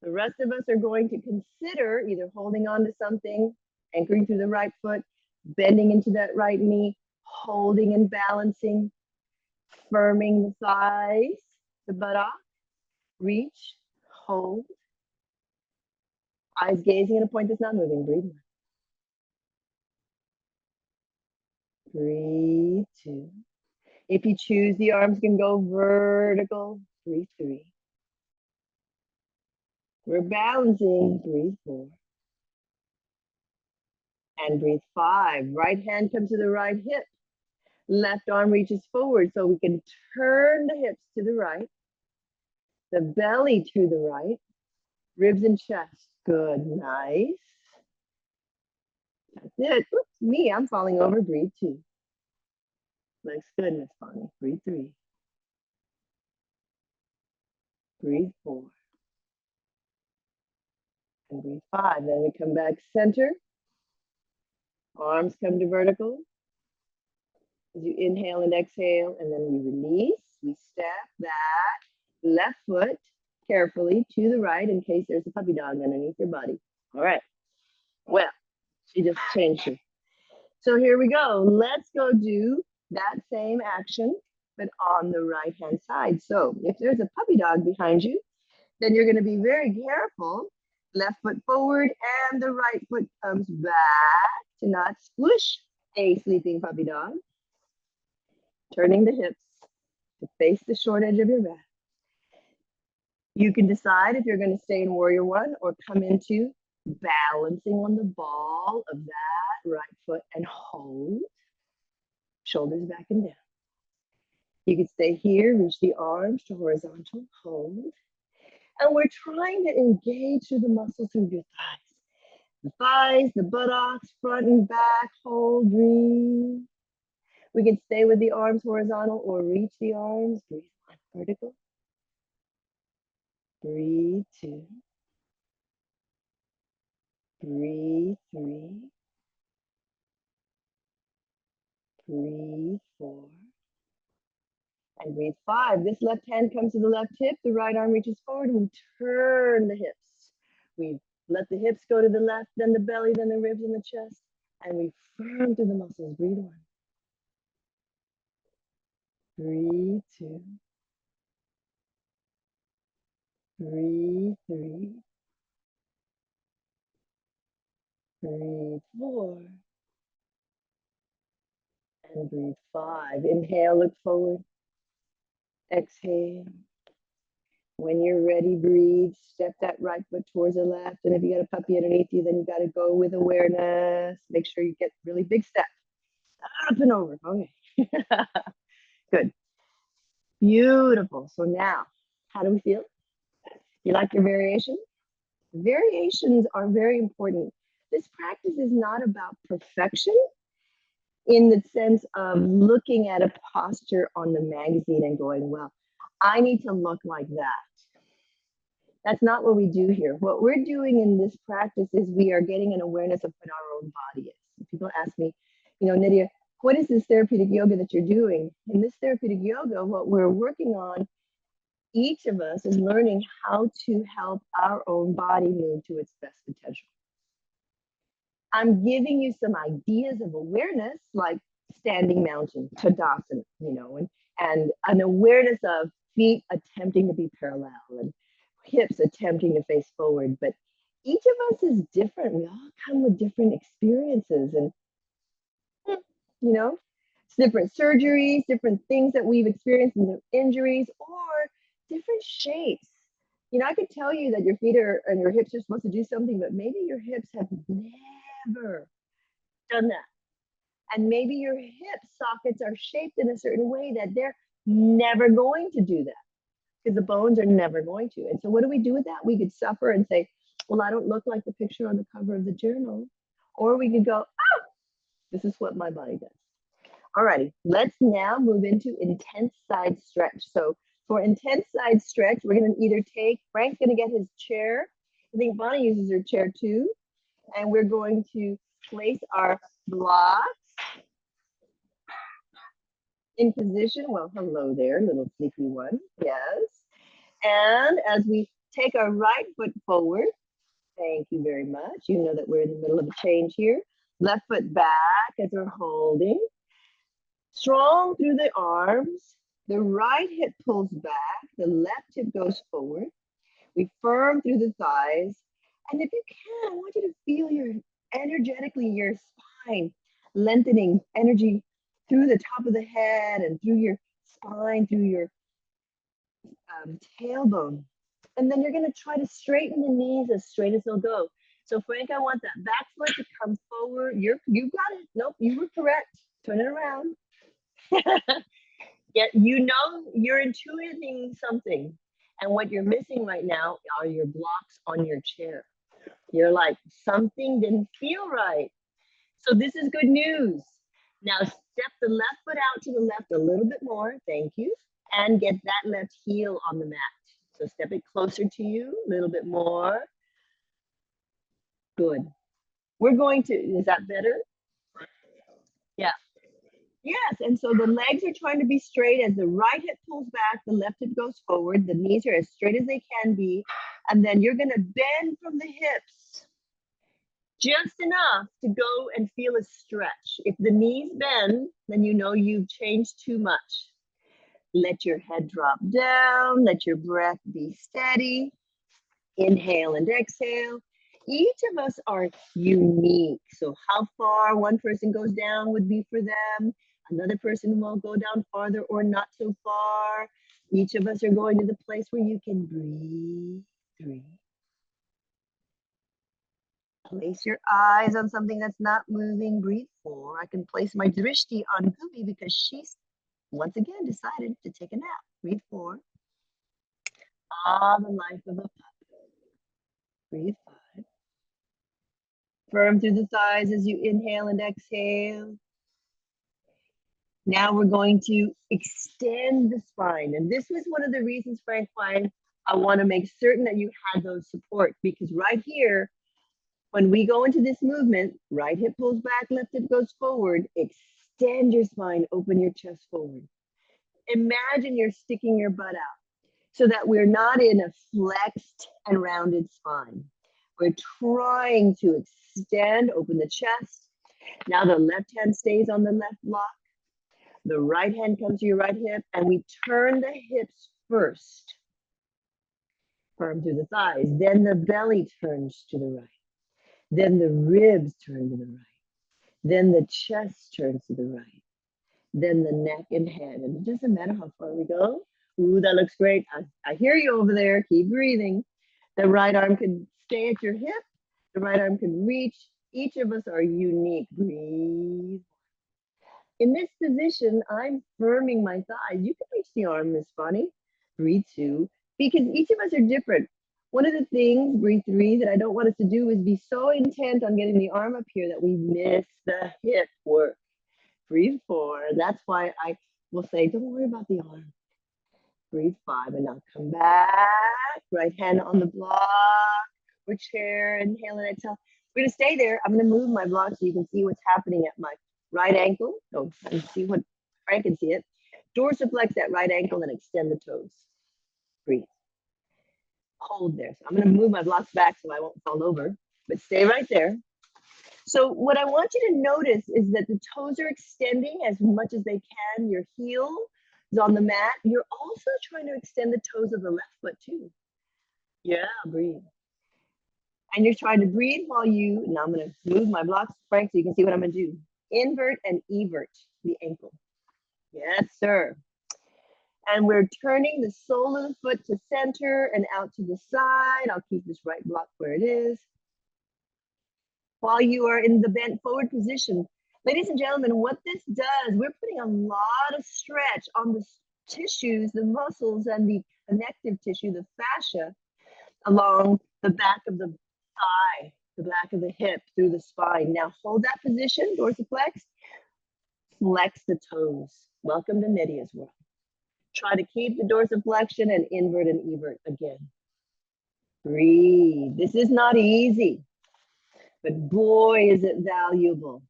The rest of us are going to consider either holding on to something, anchoring through the right foot, bending into that right knee, holding and balancing, firming the thighs, the buttock, reach, hold, eyes gazing at a point that's not moving. Breathe one. Breathe two. If you choose, the arms can go vertical. Breathe three. We're balancing. Breathe four. And breathe five. Right hand comes to the right hip. Left arm reaches forward so we can turn the hips to the right, the belly to the right, ribs and chest. Good, nice. That's it. Oops, me, I'm falling over. Breathe two. Looks good, Miss Bonnie. Breathe three. Breathe four. And breathe five. Then we come back center. Arms come to vertical. As you inhale and exhale, and then we release. We step that left foot carefully to the right in case there's a puppy dog underneath your body. All right. Well, she just changed it. So here we go. Let's go do that same action, but on the right-hand side. So if there's a puppy dog behind you, then you're going to be very careful. Left foot forward and the right foot comes back to not squish a sleeping puppy dog. Turning the hips to face the short edge of your mat. You can decide if you're going to stay in warrior one or come into balancing on the ball of that right foot and hold. Shoulders back and down. You can stay here, reach the arms to horizontal, hold. And we're trying to engage through the muscles through your thighs. The thighs, the buttocks, front and back, hold, breathe. We can stay with the arms horizontal or reach the arms. Breathe one, vertical. Breathe two. Breathe three. Breathe four. And breathe five. This left hand comes to the left hip. The right arm reaches forward. We turn the hips. We let the hips go to the left, then the belly, then the ribs and the chest. And we firm through the muscles. Breathe one. Breathe two. Breathe three. Breathe four. And breathe five. Inhale, look forward. Exhale. When you're ready, breathe. Step that right foot towards the left. And if you got a puppy underneath you, then you got to go with awareness. Make sure you get really big steps. Up and over. Okay. Good. Beautiful. So now, how do we feel? You like your variation? Variations are very important. This practice is not about perfection in the sense of looking at a posture on the magazine and going, well, I need to look like that. That's not what we do here. What we're doing in this practice is we are getting an awareness of what our own body is. People ask me, Nydia, what is this therapeutic yoga that you're doing? In this therapeutic yoga, what we're working on, each of us is learning how to help our own body move to its best potential. I'm giving you some ideas of awareness, like standing mountain, Tadasana, and an awareness of feet attempting to be parallel and hips attempting to face forward. But each of us is different. We all come with different experiences, and it's different surgeries, different things that we've experienced, and injuries, or different shapes. I could tell you that your feet and your hips are supposed to do something, but maybe your hips have never done that. And maybe your hip sockets are shaped in a certain way that they're never going to do that because the bones are never going to. And so what do we do with that? We could suffer and say, well, I don't look like the picture on the cover of the journal. Or we could go, oh, this is what my body does. All righty, let's now move into intense side stretch. So for intense side stretch, we're going to either take, Frank's going to get his chair. I think Bonnie uses her chair too. And we're going to place our blocks in position. Well, hello there, little sneaky one. Yes. And as we take our right foot forward, thank you very much. You know that we're in the middle of a change here. Left foot back as we're holding. Strong through the arms. The right hip pulls back. The left hip goes forward. We firm through the thighs. And if you can, I want you to feel energetically your spine lengthening, energy through the top of the head and through your spine, through your tailbone. And then you're going to try to straighten the knees as straight as they'll go. So Frank, I want that back foot to come forward. You got it. Nope, you were correct. Turn it around. Yeah, you're intuiting something. And what you're missing right now are your blocks on your chair. You're like, something didn't feel right. So this is good news. Now step the left foot out to the left a little bit more. Thank you. And get that left heel on the mat. So step it closer to you a little bit more. Good. We're going to, is that better? Yeah. Yes, and so the legs are trying to be straight as the right hip pulls back, the left hip goes forward, the knees are as straight as they can be, and then you're gonna bend from the hips just enough to go and feel a stretch. If the knees bend, then you know you've changed too much. Let your head drop down, let your breath be steady. Inhale and exhale. Each of us are unique. So how far one person goes down would be for them. Another person will go down farther or not so far. Each of us are going to the place where you can breathe. 3. Place your eyes on something that's not moving. Breathe 4. I can place my drishti on Gooby because she's once again decided to take a nap. Breathe 4. Ah, the life of a pup. Breathe 5. Firm through the thighs as you inhale and exhale. Now we're going to extend the spine. And this was one of the reasons, Frank, why I want to make certain that you had those support, because right here, when we go into this movement, right hip pulls back, left hip goes forward, extend your spine, open your chest forward. Imagine you're sticking your butt out so that we're not in a flexed and rounded spine. We're trying to extend, open the chest. Now the left hand stays on the left block. The right hand comes to your right hip, and we turn the hips first. Firm through the thighs. Then the belly turns to the right. Then the ribs turn to the right. Then the chest turns to the right. Then the neck and head. And it doesn't matter how far we go. Ooh, that looks great. I hear you over there. Keep breathing. The right arm can stay at your hip. The right arm can reach. Each of us are unique. Breathe. In this position, I'm firming my thighs. You can reach the arm, Miss Bonnie. Breathe two, because each of us are different. One of the things, breathe three, that I don't want us to do is be so intent on getting the arm up here that we miss the hip work. Breathe four. That's why I will say, don't worry about the arm. Breathe five, and now come back. Right hand on the block or chair. Inhale and exhale. We're gonna stay there. I'm gonna move my block so you can see what's happening at my right ankle. Oh, and see what Frank can see it. Dorsiflex that right ankle and extend the toes. Breathe. Hold there. So I'm gonna move my blocks back so I won't fall over, but stay right there. So what I want you to notice is that the toes are extending as much as they can. Your heel is on the mat. You're also trying to extend the toes of the left foot too. Yeah, breathe. And you're trying to breathe while you, now I'm gonna move my blocks, Frank, so you can see what I'm gonna do. Invert and evert the ankle. Yes, sir. And we're turning the sole of the foot to center and out to the side. I'll keep this right block where it is. While you are in the bent forward position. Ladies and gentlemen, what this does, we're putting a lot of stretch on the tissues, the muscles, and the connective tissue, the fascia, along the back of the thigh, the back of the hip, through the spine. Now hold that position, dorsiflex, flex the toes. Welcome to Nydia's world. Try to keep the dorsiflexion and invert and evert again. Breathe. This is not easy, but boy, is it valuable.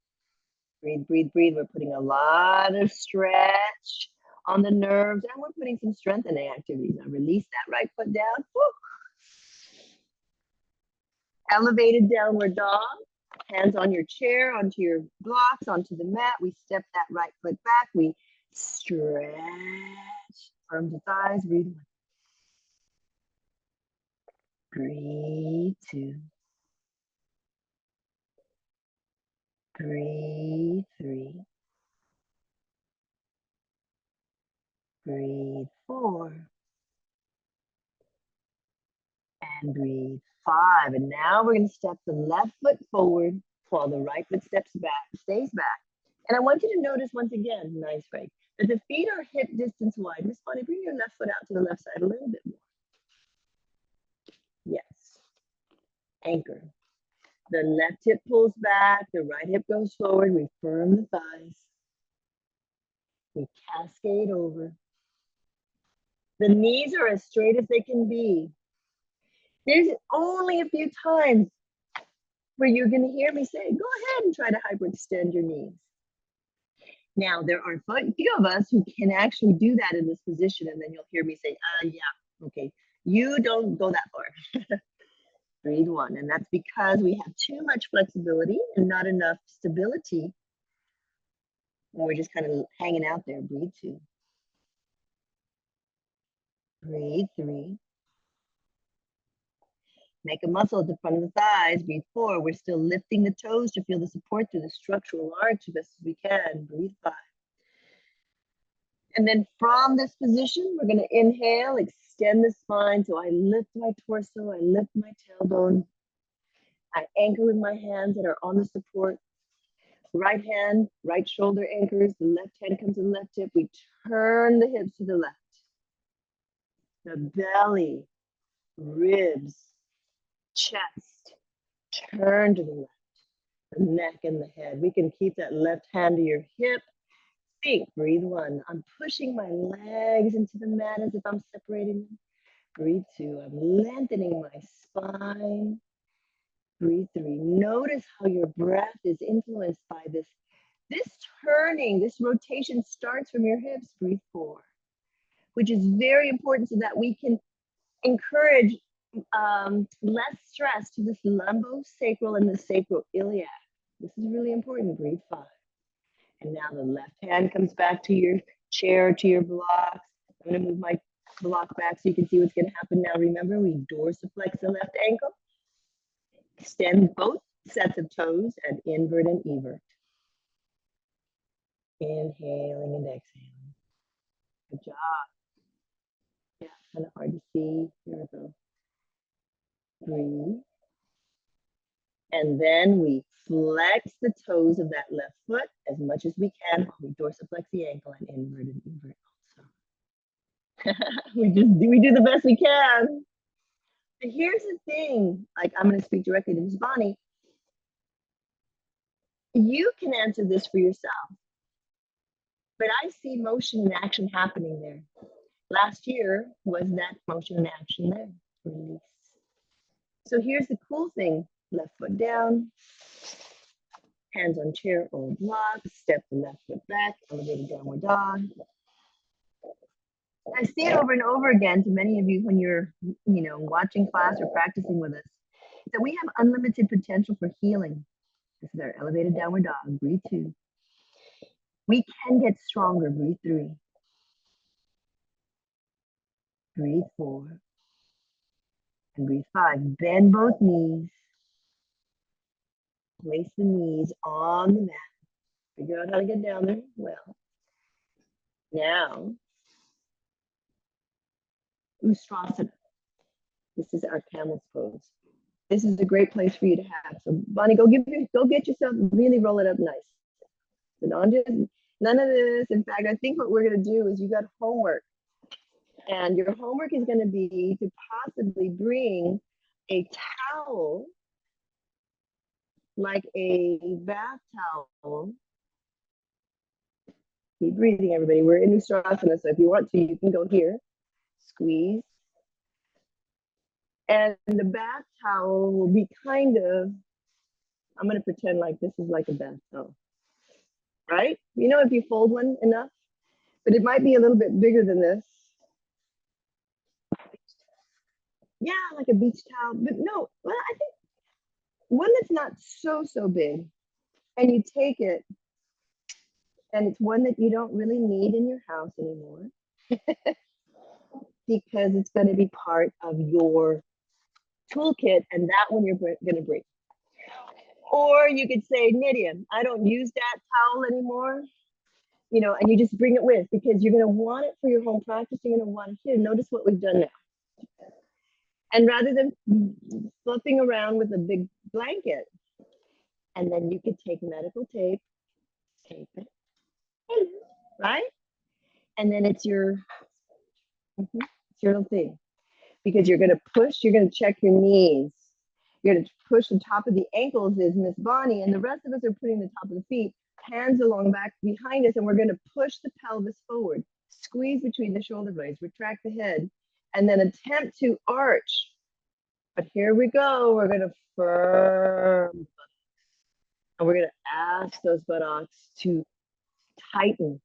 Breathe, breathe, breathe. We're putting a lot of stretch on the nerves, and we're putting some strengthening activities. Now release that right foot down. Woo. Elevated downward dog. Hands on your chair, onto your blocks, onto the mat. We step that right foot back. We stretch. Firm the thighs. Breathe one. Breathe two. Breathe three. Breathe four. And breathe five. And now we're going to step the left foot forward while the right foot steps back, stays back. And I want you to notice once again, nice, Frank, that the feet are hip distance wide. Miss Bonnie, bring your left foot out to the left side a little bit more. Yes. Anchor. The left hip pulls back, the right hip goes forward. We firm the thighs. We cascade over. The knees are as straight as they can be. There's only a few times where you're going to hear me say, go ahead and try to hyperextend your knees. Now, there are a few of us who can actually do that in this position, and then you'll hear me say, yeah, okay, you don't go that far. Breathe one, and that's because we have too much flexibility and not enough stability. And we're just kind of hanging out there. Breathe two. Breathe three. Make a muscle at the front of the thighs. Breathe four. We're still lifting the toes to feel the support through the structural arch as best as we can. Breathe five. And then from this position, we're going to inhale, extend the spine. So I lift my torso, I lift my tailbone. I anchor with my hands that are on the support. Right hand, right shoulder anchors. The left hand comes to the left hip. We turn the hips to the left. The belly, ribs, chest, turn to the left. The neck and the head. We can keep that left hand to your hip. Think, breathe one. I'm pushing my legs into the mat as if I'm separating them. Breathe two. I'm lengthening my spine. Breathe three. Notice how your breath is influenced by this. This turning, this rotation starts from your hips. Breathe four, which is very important so that we can encourage less stress to this lumbosacral and the sacroiliac. This is really important. Breathe five. And now the left hand comes back to your chair, to your blocks. I'm going to move my block back so you can see what's going to happen now. Remember, we dorsiflex the left ankle, extend both sets of toes, and invert and evert. Inhaling and exhaling. Good job. kind of hard to see. Here we go. Breathe. And then we flex the toes of that left foot as much as we can. We dorsiflex the ankle and invert and invert also. we do the best we can. But here's the thing, like I'm going to speak directly to Ms. Bonnie. You can answer this for yourself, but I see motion and action happening there. Last year was that motion and action there. Release. So here's the cool thing. Left foot down, hands on chair or block, step the left foot back, elevated downward dog. I see it over and over again to many of you when you're, watching class or practicing with us, that we have unlimited potential for healing. This is our elevated downward dog. Breathe 2. We can get stronger. Breathe 3. Breathe 4. And breathe 5. Bend both knees. Place the knees on the mat. Figure out how to get down there. Well, now, Ustrasana. This is our camel's pose. This is a great place for you to have. So Bonnie, go get yourself, really roll it up nice. So none of this. In fact, I think what we're gonna do is you got homework. And your homework is gonna be to possibly bring a towel, like a bath towel. Keep breathing, everybody. We're in Ustrasana, so if you want to, you can go here. Squeeze. And the bath towel will be kind of, I'm gonna pretend like this is like a bath towel, right? You know, if you fold one enough, but it might be a little bit bigger than this. Yeah, like a beach towel, but no, well, I think one that's not so big, and you take it, and it's one that you don't really need in your house anymore, because it's gonna be part of your toolkit, and that one you're gonna bring. Or you could say, Nydia, I don't use that towel anymore, and you just bring it with, because you're gonna want it for your home practice, you're gonna want it here. Notice what we've done now. And rather than fluffing around with a big blanket, and then you could take medical tape it, right? And then it's your little thing, because you're gonna check your knees. You're gonna push the top of the ankles is Miss Bonnie, and the rest of us are putting the top of the feet, hands along back behind us, and we're gonna push the pelvis forward, squeeze between the shoulder blades, retract the head, and then attempt to arch. But here we go, we're gonna firm, and we're gonna ask those buttocks to tighten.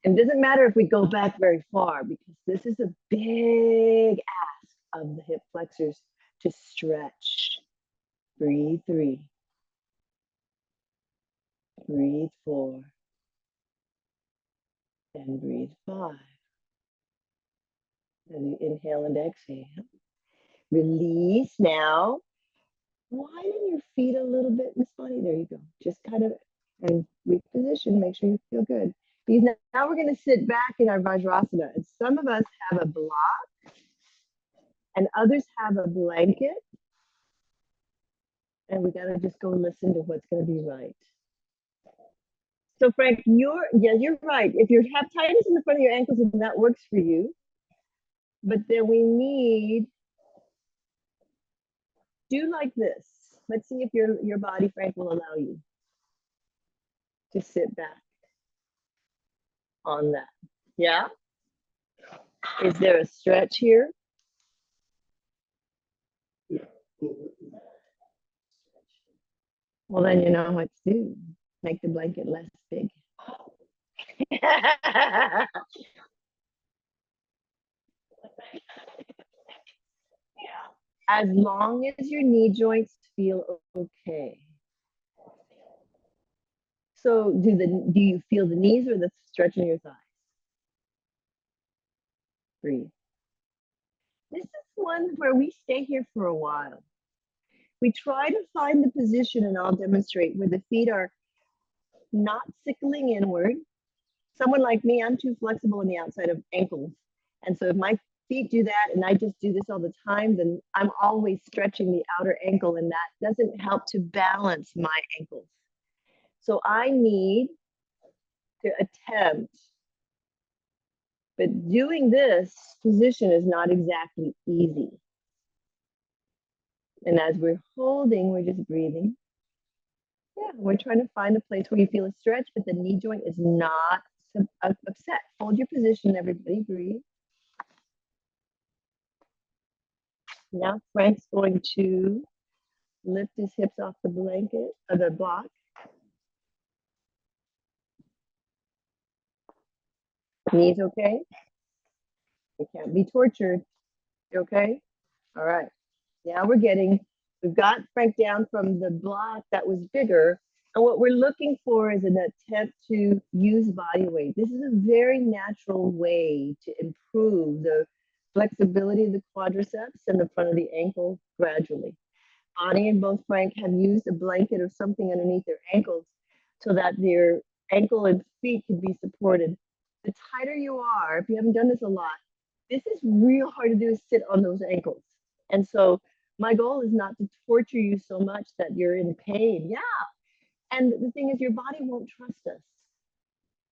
And it doesn't matter if we go back very far, because this is a big ask of the hip flexors to stretch. Breathe 3. Breathe 4. And breathe 5. And you inhale and exhale. Release now. Widen your feet a little bit, Miss Bonnie. There you go. Just kind of, and reposition. Make sure you feel good. Because now we're going to sit back in our Vajrasana. And some of us have a block, and others have a blanket. And we got to just go listen to what's going to be right. So Frank, you're right. If you have tightness in the front of your ankles, and that works for you, but then we need, do like this. Let's see if your body, Frank, will allow you to sit back on that. Yeah? Is there a stretch here? Well, then you know what to do. Make the blanket less big. As long as your knee joints feel okay. So do you feel the knees or the stretch in your thighs? Breathe. This is one where we stay here for a while. We try to find the position, and I'll demonstrate, where the feet are not sickling inward. Someone like me, I'm too flexible on the outside of ankles. And so if my feet do that, and I just do this all the time, then I'm always stretching the outer ankle, and that doesn't help to balance my ankles. So I need to attempt, but doing this position is not exactly easy. And as we're holding, we're just breathing. Yeah, we're trying to find a place where you feel a stretch, but the knee joint is not upset. Hold your position, everybody, breathe. Now Frank's going to lift his hips off the blanket, or the block. Knees okay? You can't be tortured. You okay? All right. Now we've got Frank down from the block that was bigger. And what we're looking for is an attempt to use body weight. This is a very natural way to improve the flexibility of the quadriceps and the front of the ankle gradually. Bonnie and both Frank have used a blanket or something underneath their ankles so that their ankle and feet can be supported. The tighter you are, if you haven't done this a lot, this is real hard to do, is sit on those ankles. And so my goal is not to torture you so much that you're in pain. Yeah. And the thing is, your body won't trust us.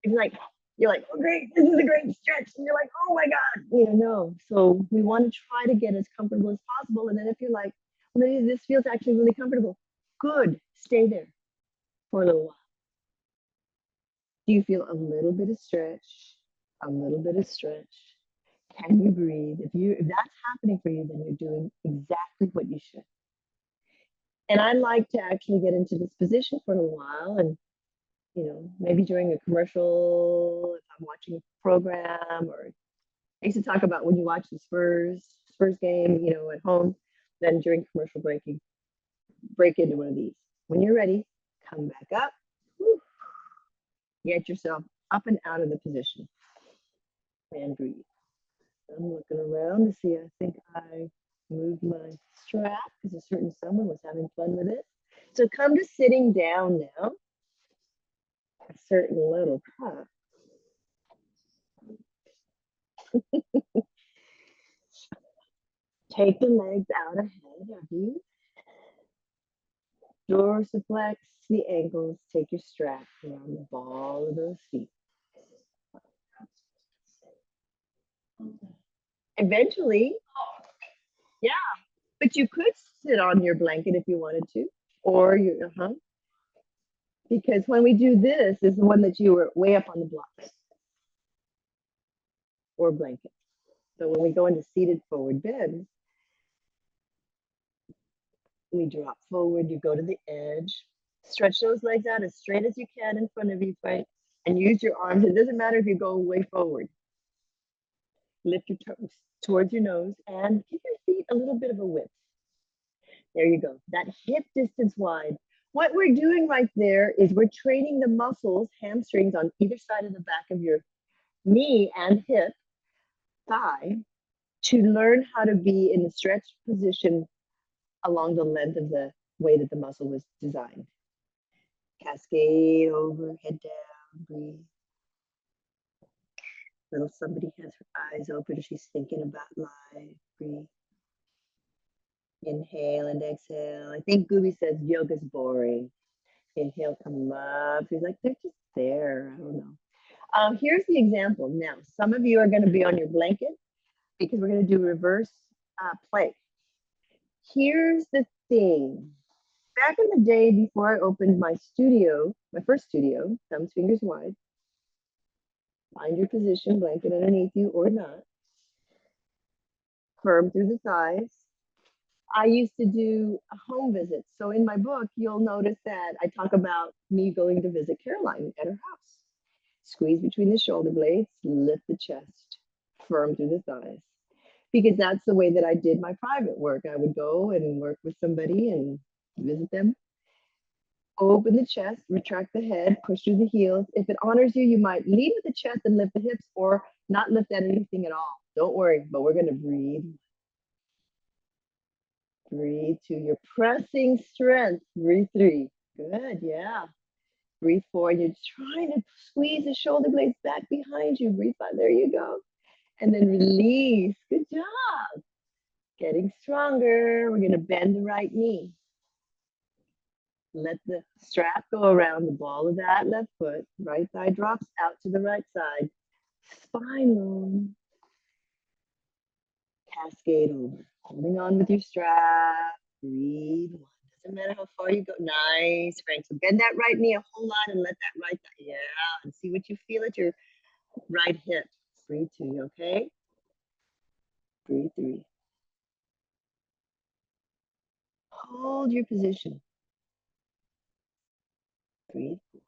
It's like, you're like, oh, great, this is a great stretch. And you're like, oh my God, no. So we want to try to get as comfortable as possible. And then if you're like, well, maybe this feels actually really comfortable, good, stay there for a little while. Do you feel a little bit of stretch? A little bit of stretch. Can you breathe? If that's happening for you, then you're doing exactly what you should. And I like to actually get into this position for a while, and maybe during a commercial, if I'm watching a program, or I used to talk about when you watch the Spurs game, at home, then during commercial breaking, break into one of these. When you're ready, come back up. Whew. Get yourself up and out of the position and breathe. I'm looking around to see, I think I moved my strap because a certain someone was having fun with it. So come to sitting down now. A certain little pup. Take the legs out ahead of you. Dorsiflex the ankles. Take your strap around the ball of those feet. Eventually, yeah, but you could sit on your blanket if you wanted to, or because when we do this is the one that you were way up on the block or blanket. So when we go into seated forward bend, we drop forward, you go to the edge, stretch those legs out as straight as you can in front of you, Frank, and use your arms. It doesn't matter if you go way forward. Lift your toes towards your nose and give your feet a little bit of a width. There you go. That hip distance wide. What we're doing right there is we're training the muscles, hamstrings on either side of the back of your knee and hip, thigh, to learn how to be in the stretch position along the length of the way that the muscle was designed. Cascade over, head down, breathe. Little somebody has her eyes open. She's thinking about life. Breathe. Inhale and exhale. I think Gooby says yoga's boring. Inhale, come up. He's like, they're just there. I don't know. Here's the example. Now, some of you are going to be on your blanket because we're going to do reverse plank. Here's the thing. Back in the day before I opened my studio, my first studio, thumbs, fingers wide, find your position, blanket underneath you or not, firm through the thighs. I used to do home visits. So in my book, you'll notice that I talk about me going to visit Caroline at her house. Squeeze between the shoulder blades, lift the chest, firm through the thighs. Because that's the way that I did my private work. I would go and work with somebody and visit them. Open the chest, retract the head, push through the heels. If it honors you, you might lead with the chest and lift the hips or not lift at anything at all. Don't worry, but we're going to breathe. Breathe 2. You're pressing strength. Breathe 3. Good, yeah. Breathe 4. You're trying to squeeze the shoulder blades back behind you. Breathe 5. There you go. And then release. Good job. Getting stronger. We're going to bend the right knee. Let the strap go around the ball of that left foot. Right thigh drops out to the right side. Spine long. Cascade over. Holding on with your strap. Breathe. One. Doesn't matter how far you go. Nice, Frank. So bend that right knee a whole lot and let that right thigh. Yeah. And see what you feel at your right hip. Breathe 2, okay? Breathe 3. Hold your position. Breathe 4.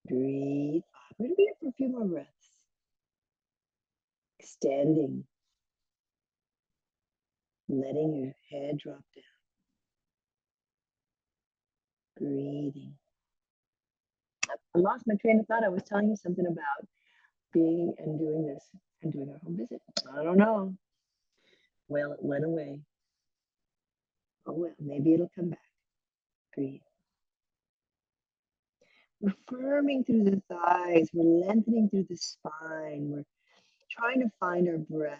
Breathe 5. We're going to be here for a few more breaths. Extending. Letting your head drop down. Breathing. I lost my train of thought. I was telling you something about being and doing this and doing our home visit. I don't know. Well, it went away. Oh well, maybe it'll come back. Breathe. We're firming through the thighs. We're lengthening through the spine. We're trying to find our breath.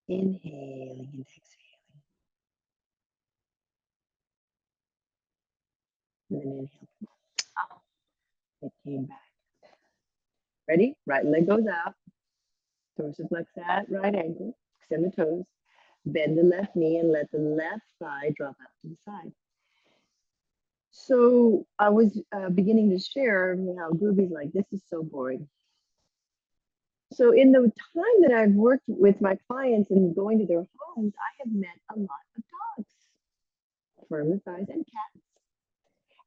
Inhaling and exhaling. And then inhale. Oh, it came back. Ready? Right leg goes out. Dorsiflex that right ankle. Extend the toes. Bend the left knee and let the left thigh drop out to the side. So I was beginning to share how Gooby's like, this is so boring. So in the time that I've worked with my clients and going to their homes, I have met a lot of dogs, firm as thighs, and cats,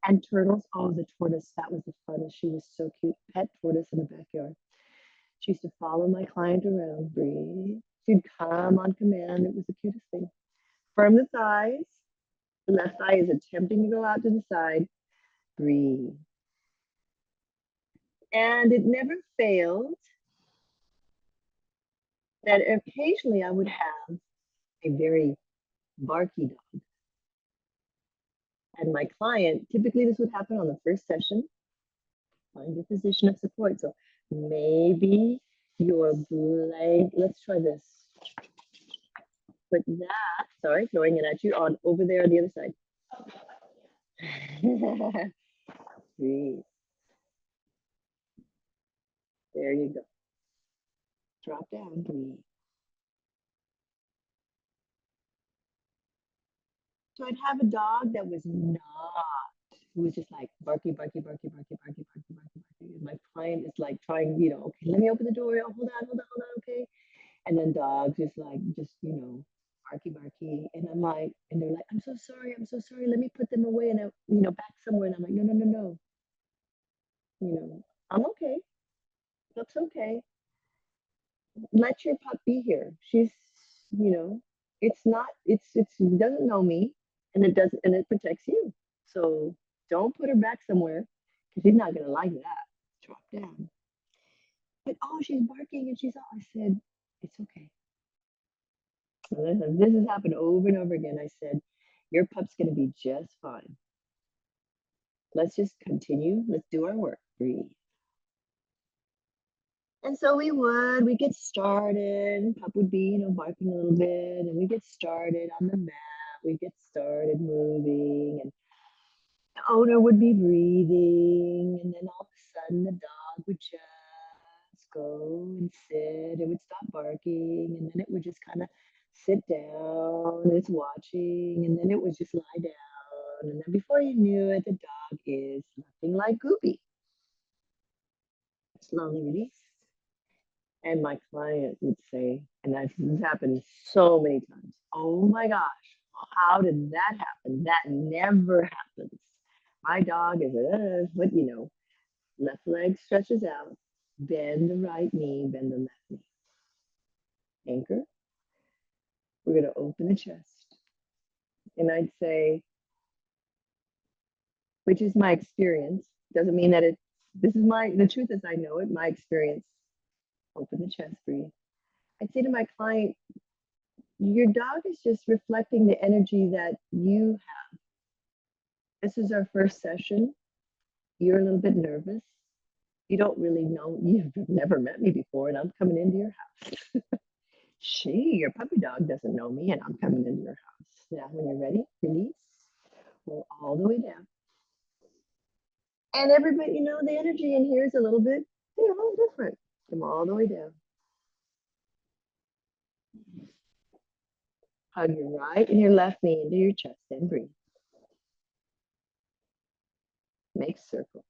and turtles. Oh, the tortoise, that was the funnest. She was so cute. Pet tortoise in the backyard. She used to follow my client around, breathe. She'd come on command. It was the cutest thing. Firm the thighs. The left thigh is attempting to go out to the side. Breathe. And it never failed that occasionally I would have a very barky dog. And my client, typically this would happen on the first session, find your position of support. So maybe your blank, let's try this. Put that, sorry, throwing it at you on over there on the other side. Breathe. There you go. Drop down, breathe. So I'd have a dog that was not, who was just like barky, barky, barky, barky, barky, barky, barky, barky. And my client is like trying, okay, let me open the door. Oh, hold on, okay. And then dogs just like, barky, barky. And I'm like, and they're like, I'm so sorry. Let me put them away and back somewhere. And I'm like, no, no, no, no. I'm okay. That's okay. Let your pup be here. She's, it's not, it doesn't know me and it protects you. So don't put her back somewhere because she's not going to like that. Drop down. But, oh, she's barking and she's all, I said, it's okay. And this has happened over and over again. I said, your pup's going to be just fine. Let's just continue. Let's do our work. Breathe. And so we get started. Pup would be, barking a little bit, and we get started on the mat. We get started moving, and the owner would be breathing, and then all of a sudden the dog would just go and sit. It would stop barking, and then it would just kind of sit down. And it's watching, and then it would just lie down, and then before you knew it, the dog is nothing like Gooby. Slowly release. And my client would say, and this happened so many times, oh my gosh, how did that happen? That never happens. My dog is, but left leg stretches out, bend the right knee, bend the left knee. Anchor. We're going to open the chest. And I'd say, which is my experience, doesn't mean that the truth as I know it, my experience. Open the chest, breathe. I'd say to my client, your dog is just reflecting the energy that you have. This is our first session. You're a little bit nervous. You don't really know, you've never met me before, and I'm coming into your house. Your puppy dog doesn't know me, and I'm coming into your house. Now, when you're ready, release. Roll all the way down. And everybody, the energy in here is a little bit, different. Come all the way down. Hug your right and your left knee into your chest and breathe. Make circles.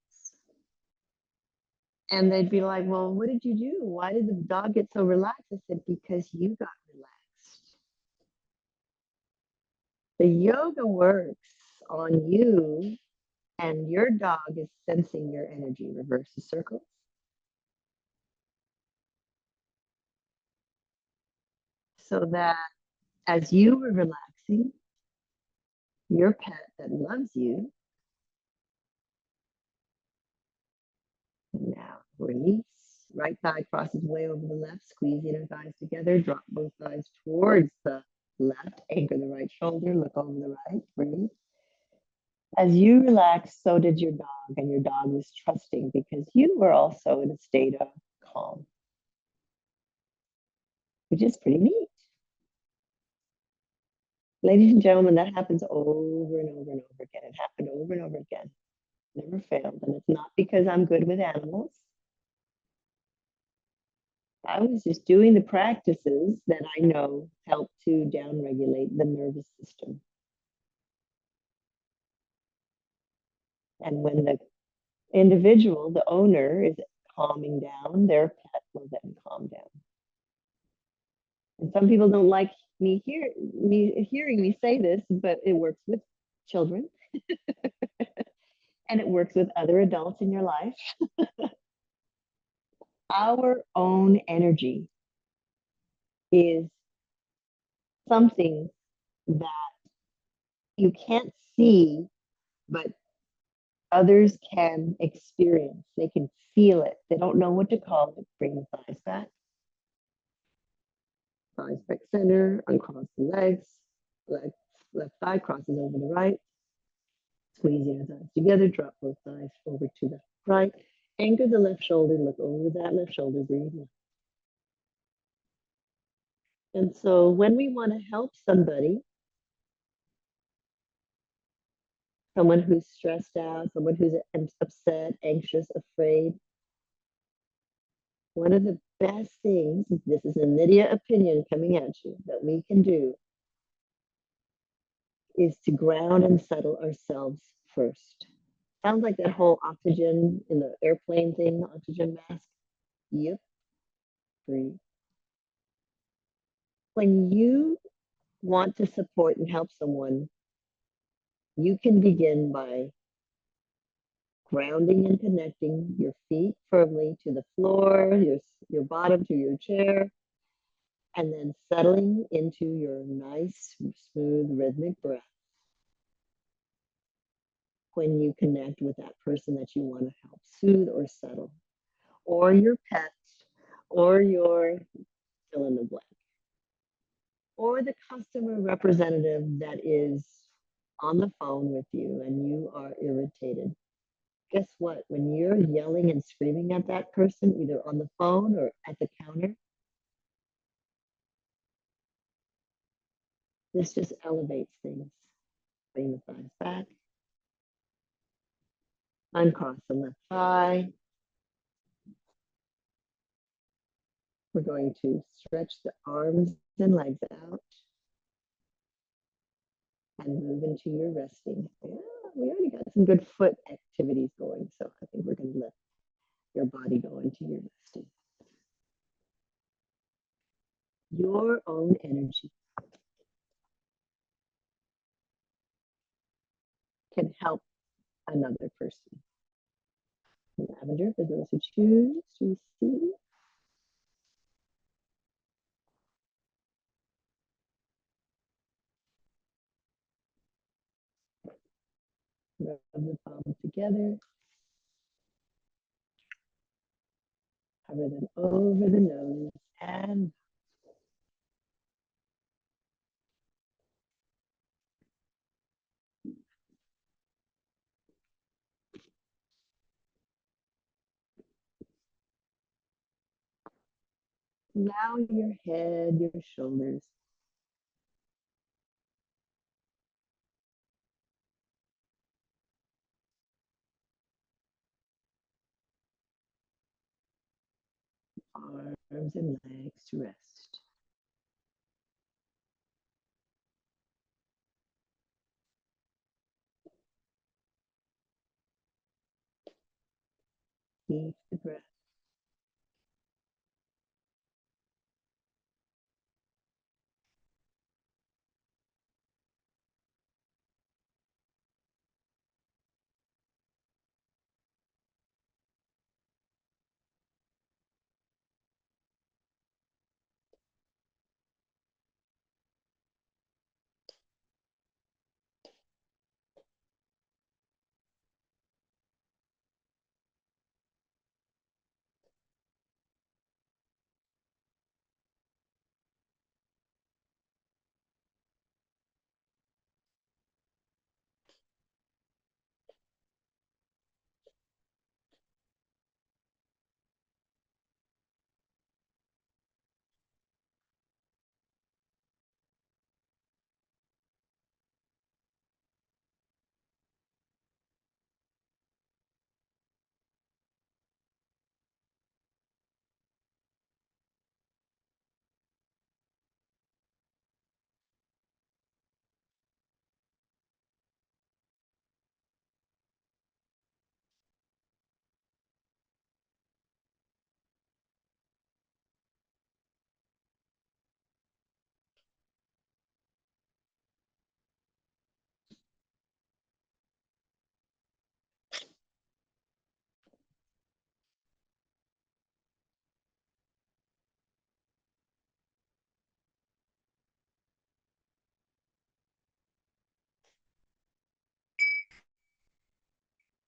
And they'd be like, well, what did you do? Why did the dog get so relaxed? I said, because you got relaxed. The yoga works on you, and your dog is sensing your energy. Reverse the circles. So that as you were relaxing, your pet that loves you, now release. Right thigh crosses way over the left. Squeeze the inner thighs together. Drop both thighs towards the left. Anchor the right shoulder. Look over the right. Breathe. As you relaxed, so did your dog, and your dog was trusting because you were also in a state of calm, which is pretty neat. Ladies and gentlemen, that happens over and over and over again. It happened over and over again. Never failed. And it's not because I'm good with animals. I was just doing the practices that I know help to downregulate the nervous system. And when the individual, the owner, is calming down, their pet will then calm down. And some people don't like me hearing me say this, but it works with children and it works with other adults in your life. Our own energy is something that you can't see, but others can experience. They can feel it. They don't know what to call it. Bring the thighs back. Thighs back center. Uncross the legs. Left thigh crosses over the right. Squeeze your thighs together. Drop both thighs over to the right. Anchor the left shoulder. Look over that left shoulder. Breathe. And so when we want to help somebody, someone who's stressed out, someone who's upset, anxious, afraid, one of the best things, this is a Nydia opinion coming at you, that we can do is to ground and settle ourselves first. Sounds like that whole oxygen in the airplane thing, oxygen mask. Yep. Breathe. When you want to support and help someone, you can begin by grounding and connecting your feet firmly to the floor, your bottom to your chair, and then settling into your nice, smooth, rhythmic breath when you connect with that person that you want to help soothe or settle, or your pet, or your fill in the blank, or the customer representative that is on the phone with you and you are irritated. Guess what? When you're yelling and screaming at that person, either on the phone or at the counter, this just elevates things. Bring the thighs back. Uncross the left thigh. We're going to stretch the arms and legs out and move into your resting. Yeah, we already got some good foot activities going, so I think we're going to let your body go into your resting. Your own energy can help another person. Lavender, for those who choose to receive. Rub the palms together. Cover them over the nose and Allow your head, your shoulders, arms and legs to rest. Keep the breath.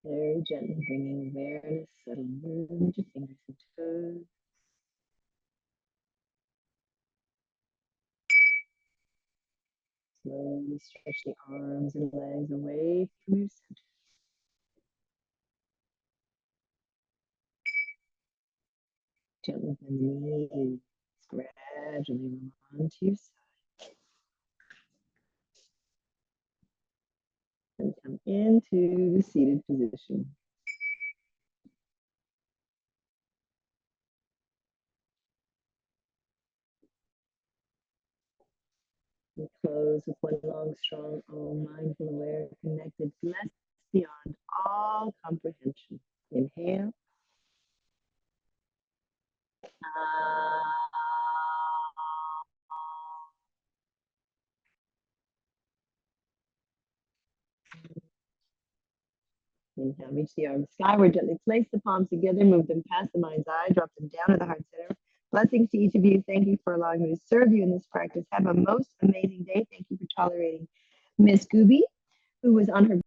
Very gently bringing awareness, subtle movement to fingers and toes. Slowly stretch the arms and legs away from your center. Gently bend the knees, gradually roll onto your side and come into the seated position. We close with one long, strong, mindful, aware, connected, blessed beyond all comprehension. Inhale. Inhale, reach the arms skyward, gently place the palms together, move them past the mind's eye, drop them down to the heart center. Blessings to each of you. Thank you for allowing me to serve you in this practice. Have a most amazing day. Thank you for tolerating Miss Gooby, who was on her